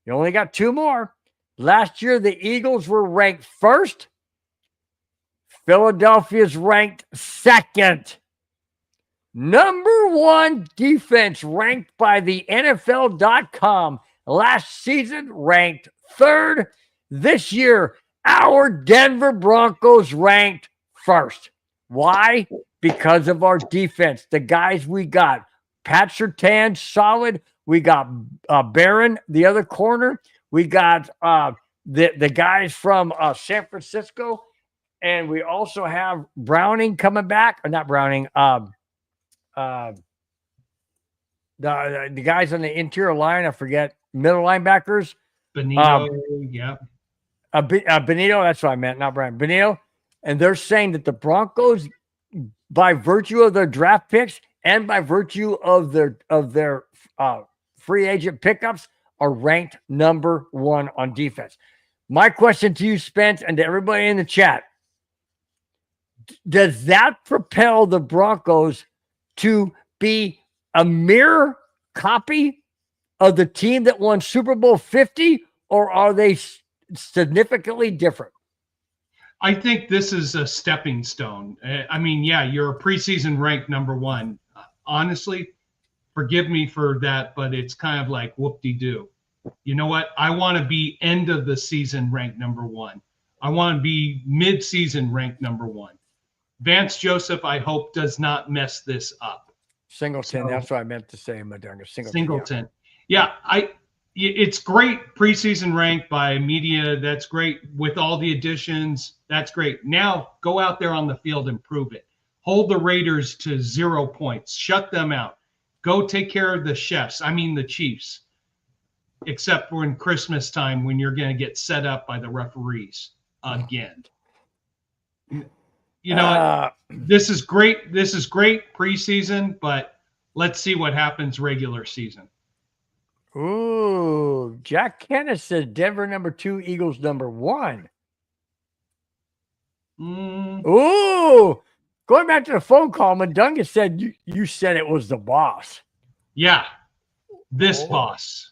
You only got 2 more. Last year, the Eagles were ranked 1st. Philadelphia's ranked 2nd. Number 1 defense ranked by the NFL.com last season ranked 3rd. This year, our Denver Broncos ranked 1st. Why? Because of our defense. The guys we got. Pat Surtain, solid. We got Barron, the other corner. We got the guys from San Francisco. And we also have Browning coming back. Or not Browning. The guys on the interior line, I forget. Middle linebackers. Benito, yeah. Benito, that's what I meant, not Brian. Benito. And they're saying that the Broncos, by virtue of their draft picks and by virtue of their free agent pickups, are ranked number 1 on defense. My question to you, Spence, and to everybody in the chat, does that propel the Broncos to be a mirror copy of the team that won Super Bowl 50, or are they significantly different? I think this is a stepping stone. I mean, yeah, you're a preseason ranked number 1. Honestly, forgive me for that, but it's kind of like whoop-de-doo. You know what? I want to be end of the season ranked number 1. I want to be mid-season ranked number 1. Vance Joseph, I hope, does not mess this up. Singleton, that's what I meant to say, Madonna. Singleton. Yeah, it's great preseason ranked by media. That's great with all the additions. That's great. Now go out there on the field and prove it. Hold the Raiders to 0 points. Shut them out. Go take care of the chefs. I mean the Chiefs. Except for in Christmas time when you're going to get set up by the referees again. You know, this is great. This is great preseason, but let's see what happens regular season. Ooh, Jack Kenneth says Denver number 2, Eagles number 1. Ooh, going back to the phone call, Madunga said you said it was the boss. Yeah, this boss.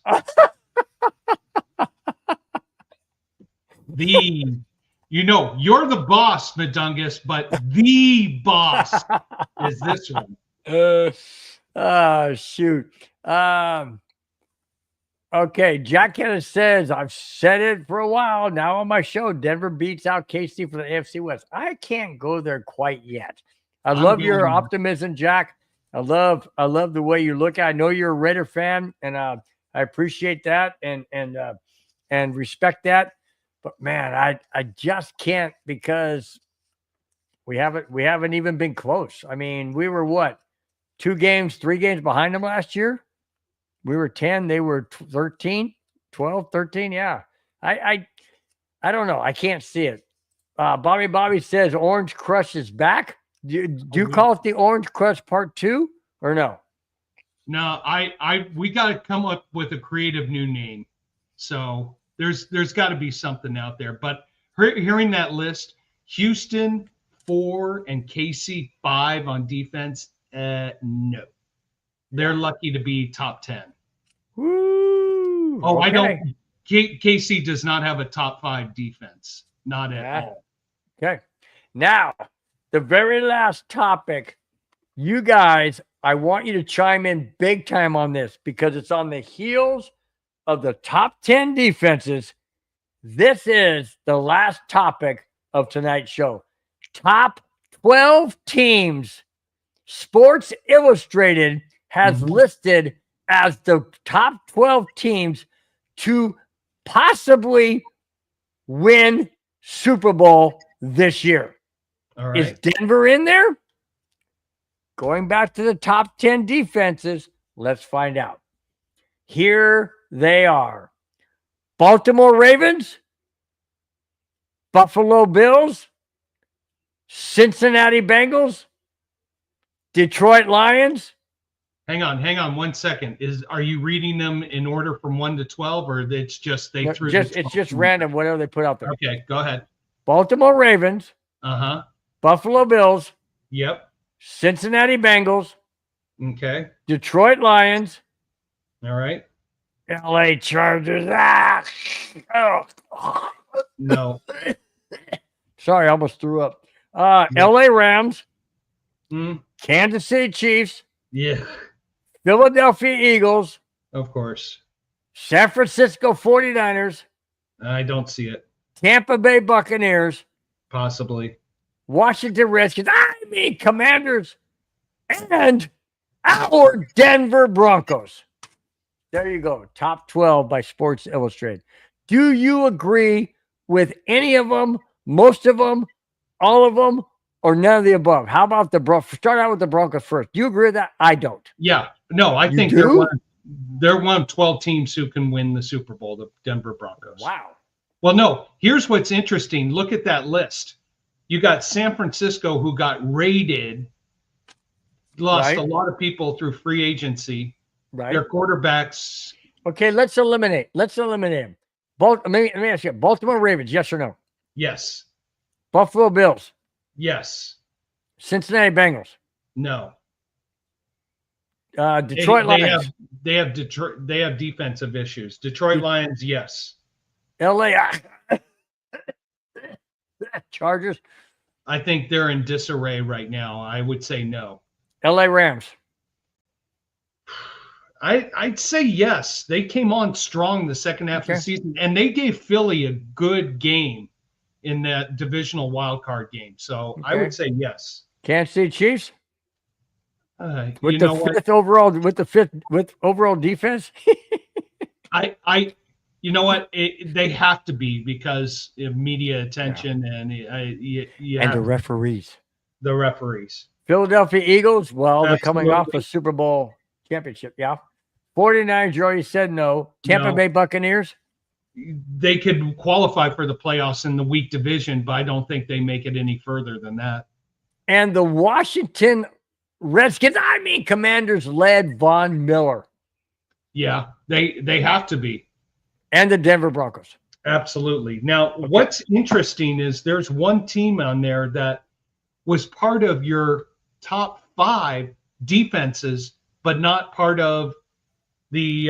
You're the boss, Madungus, but the boss is this one. Shoot. Okay, Jack Kenneth says, I've said it for a while now on my show. Denver beats out KC for the AFC West. I can't go there quite yet. I love your optimism, Jack. I love the way you look at it. I know you're a Raider fan, and I appreciate that and respect that. But man, I just can't, because we haven't even been close. I mean, we were what, 3 games behind them last year? We were 10, they were 13, 12, 13. Yeah. I don't know. I can't see it. Bobby says Orange Crush is back. Do you call it the Orange Crush Part 2 or no? No, we got to come up with a creative new name. So there's got to be something out there. But hearing that list, Houston 4 and KC 5 on defense, no. They're lucky to be top 10. Woo! Oh, okay. I don't. KC does not have a top 5 defense. Not at all. Okay. Now, the very last topic, you guys, I want you to chime in big time on this because it's on the heels of the top 10 defenses. This is the last topic of tonight's show. Top 12 teams. Sports Illustrated has listed as the top 12 teams to possibly win Super Bowl this year? All Is right. Denver in there? Going back to the top 10 defenses, let's find out. Here they are. Baltimore Ravens, Buffalo Bills, Cincinnati Bengals, Detroit Lions. Hang on 1 second. Are you reading them in order from 1 to 12, or it's just they No, threw? it's just random, whatever they put out there. Okay, go ahead. Baltimore Ravens, Uh-huh. Buffalo Bills, Yep. Cincinnati Bengals, Okay. Detroit Lions, All right. LA Chargers. Oh. No. Sorry, I almost threw up. LA Rams, Mm, Kansas City Chiefs, yeah, Philadelphia Eagles, of course. San Francisco 49ers, I don't see it. Tampa Bay Buccaneers, Possibly. Washington Redskins, Commanders, and our Denver Broncos. There you go. Top 12 by Sports Illustrated. Do you agree with any of them, most of them, all of them, or none of the above? How about the Broncos? Start out with the Broncos first. Do you agree with that? I don't. Yeah. No, I You think do? they're one of 12 teams who can win the Super Bowl, the Denver Broncos. Wow. Well, no, here's what's interesting. Look at that list. You got San Francisco, who got raided, lost Right. a lot of people through free agency. Right. Their quarterbacks, Okay, let's eliminate. Them. Let me ask you, Baltimore Ravens, yes or no? yes. Buffalo Bills, Yes. Cincinnati Bengals, No. Detroit Lions, They have Detroit. They have defensive issues. Detroit Lions, yes. LA Chargers, I think they're in disarray right now. I would say no. LA Rams, I'd say yes. They came on strong the second half of the season, and they gave Philly a good game in that divisional wild card game. So I would say yes. Kansas City Chiefs with You the know what? fifth overall defense. You know what? They have to be because of media attention and And the referees. The referees. Philadelphia Eagles, well, they're coming off Absolutely. a Super Bowl championship. Yeah. 49ers, you already said no. Tampa No. Bay Buccaneers. They could qualify for the playoffs in the weak division, but I don't think they make it any further than that. And the Washington Redskins, Commanders led Von Miller. Yeah, they have to be. And the Denver Broncos. Absolutely. Now, what's interesting is there's one team on there that was part of your top 5 defenses, but not part of the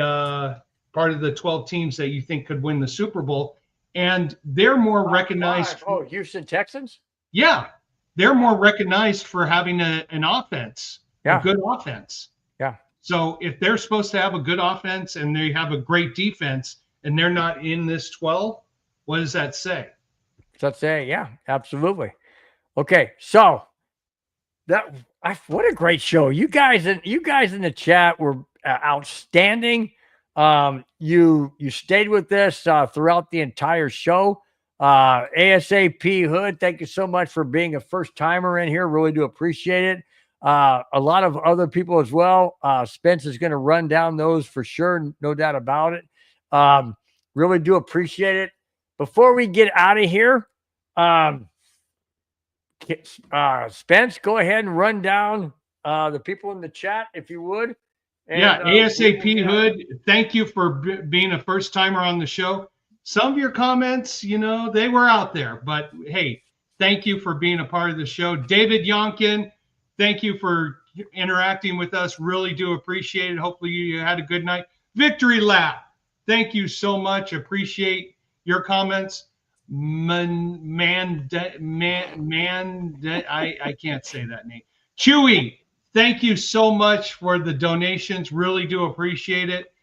12 teams that you think could win the Super Bowl. And they're more recognized. Houston Texans? Yeah. They're more recognized for having an offense, Yeah. a good offense. Yeah. So if they're supposed to have a good offense and they have a great defense and they're not in this 12, what does that say? Let's say, yeah, absolutely. Okay, so what a great show! You guys in the chat were outstanding. You stayed with us throughout the entire show. ASAP Hood, thank you so much for being a first timer in here. Really do appreciate it. A lot of other people as well. Spence is going to run down those for sure, no doubt about it. Really do appreciate it. Before we get out of here, Spence, go ahead and run down the people in the chat if you would. And, ASAP Hood, thank you for being a first timer on the show. Some of your comments, they were out there, but hey, thank you for being a part of the show. David Yonkin, thank you for interacting with us. Really do appreciate it. Hopefully you had a good night. Victory Lap, thank you so much. Appreciate your comments. I can't say that name. Chewy, thank you so much for the donations. Really do appreciate it.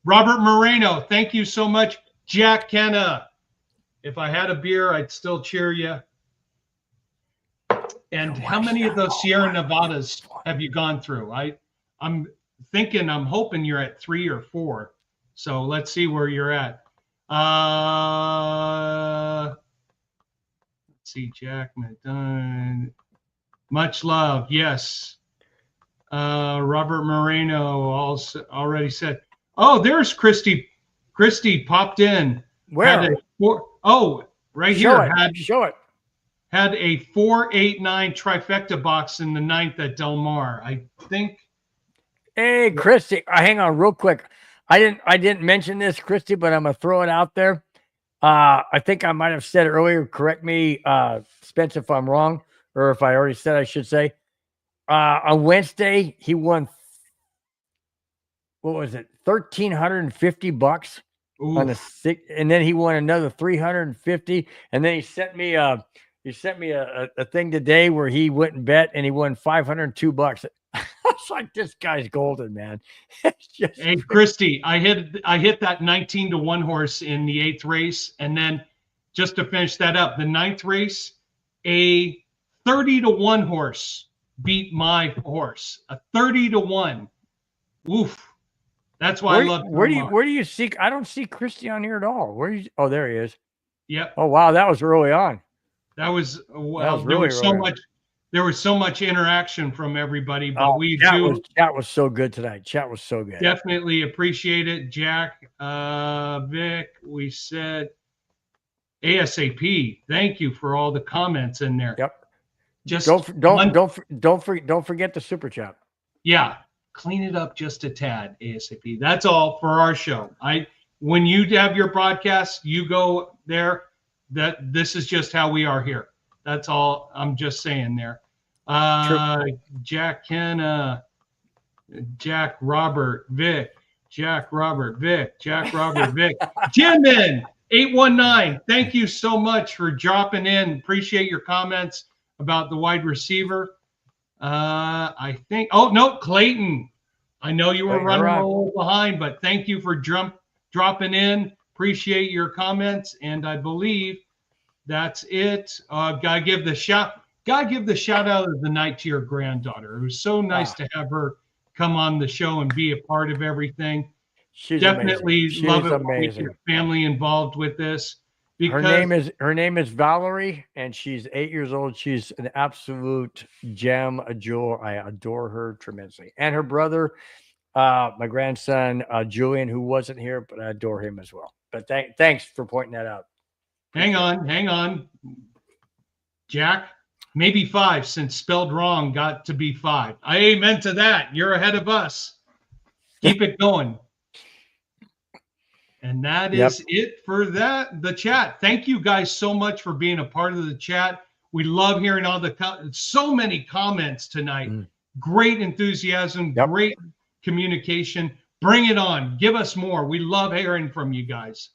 Robert Moreno, thank you so much. Jack Kenna, if I had a beer, I'd still cheer you. And how many of those Sierra Nevadas have you gone through? I'm hoping you're at 3 or 4. So let's see where you're at. Let's see, Jack McDunn. Much love. Yes. Robert Moreno also already said. Oh, there's Christy. Christy popped in. Where? Right Show here. it. Show it. Had a 489 trifecta box in the 9th at Del Mar. I think. Hey, Christy, hang on real quick. I didn't mention this, Christy, but I'm gonna throw it out there. I think I might have said it earlier. Correct me, Spence, if I'm wrong, or if I already said I should say. On Wednesday, he won. What was it? $1,350 on the six, and then he won another 350. And then he sent me a thing today where he went and bet and he won $502. It's like, this guy's golden, man. Hey, Christy, I hit that 19-1 horse in the 8th race, and then just to finish that up, the 9th race, a 30-1 horse beat my horse. A 30-1. Oof. That's why I love. Where do you see? I don't see Christy on here at all. Oh, there he is. Yep. Oh wow, that was early on. That was really there was so much. There was so much interaction from everybody, but chat was so good tonight. Chat was so good. Definitely appreciate it, Jack. Vic, we said ASAP. Thank you for all the comments in there. Yep. Just don't forget the super chat. Yeah, clean it up just a tad, ASAP. That's all for our show. When you have your broadcast, you go there. This is just how we are here. That's all I'm just saying there. Jack Kenna, Jack Robert Vic, Jack Robert Vic, Jack Robert Vic. Jimin 819. Thank you so much for dropping in. Appreciate your comments about the wide receiver. I think. Oh no, Clayton. I know you were running a little behind, but thank you for dropping in. Appreciate your comments, and I believe that's it. Gotta give the shout out of the night to your granddaughter. It was so nice to have her come on the show and be a part of everything. She's definitely amazing. love it when your family involved with this. Her name is Valerie, and she's 8 years old. She's an absolute gem, a jewel. I adore her tremendously. And her brother, my grandson, Julian, who wasn't here, but I adore him as well. But thanks for pointing that out. Hang on. Jack, maybe 5, since spelled wrong got to be 5. I amen to that. You're ahead of us. Keep it going. And that is it for the chat. Thank you guys so much for being a part of the chat. We love hearing all so many comments tonight. Great enthusiasm, great communication. Bring it on. Give us more. We love hearing from you guys.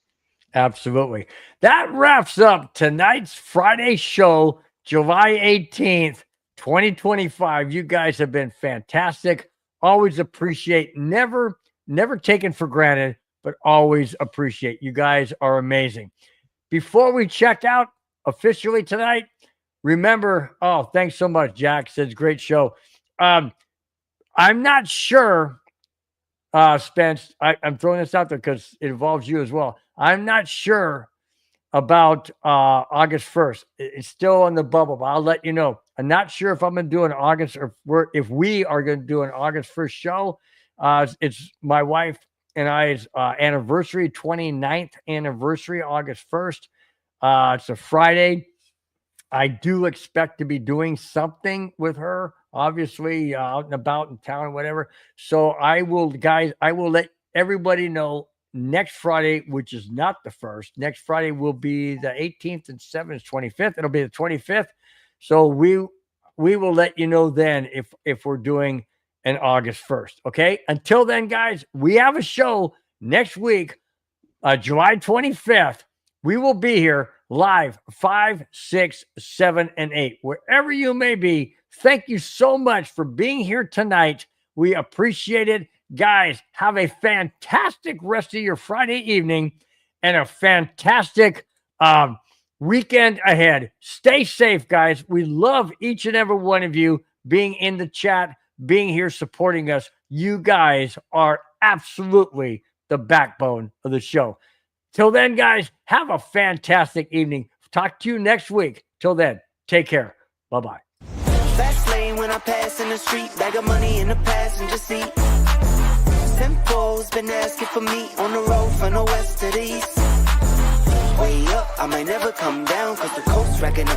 Absolutely. That wraps up tonight's Friday show, July 18th, 2025. You guys have been fantastic. Always appreciate, never taken for granted, but always appreciate. You guys are amazing. Before we check out officially tonight, remember, thanks so much, Jack. Says great show. I'm not sure, Spence, I'm throwing this out there because it involves you as well. I'm not sure about August 1st. It's still on the bubble, but I'll let you know. I'm not sure if I'm going to do an August or if we are going to do an August 1st show. It's my wife and I's anniversary, 29th anniversary, August 1st. It's a Friday. I do expect to be doing something with her, obviously out and about in town or whatever. So I will let everybody know next Friday, which is not the 1st. Next Friday will be the 18th and 7th, 25th. It'll be the 25th. So we will let you know then if we're doing an August 1st. Okay. Until then, guys, we have a show next week, July 25th. We will be here live 5, 6, 7, and 8, wherever you may be. Thank you so much for being here tonight. We appreciate it. Guys, have a fantastic rest of your Friday evening and a fantastic weekend ahead. Stay safe, guys. We love each and every one of you being in the chat, being here supporting us. You guys are absolutely the backbone of the show. Till then, guys, have a fantastic evening. Talk to you next week. Till then, take care. Bye-bye. Fast lane when I pass in the street, bag of money in the passenger seat. Tempo's been asking for me on the road from the west to the east. Way up, I might never come down, cause the coast's racking up.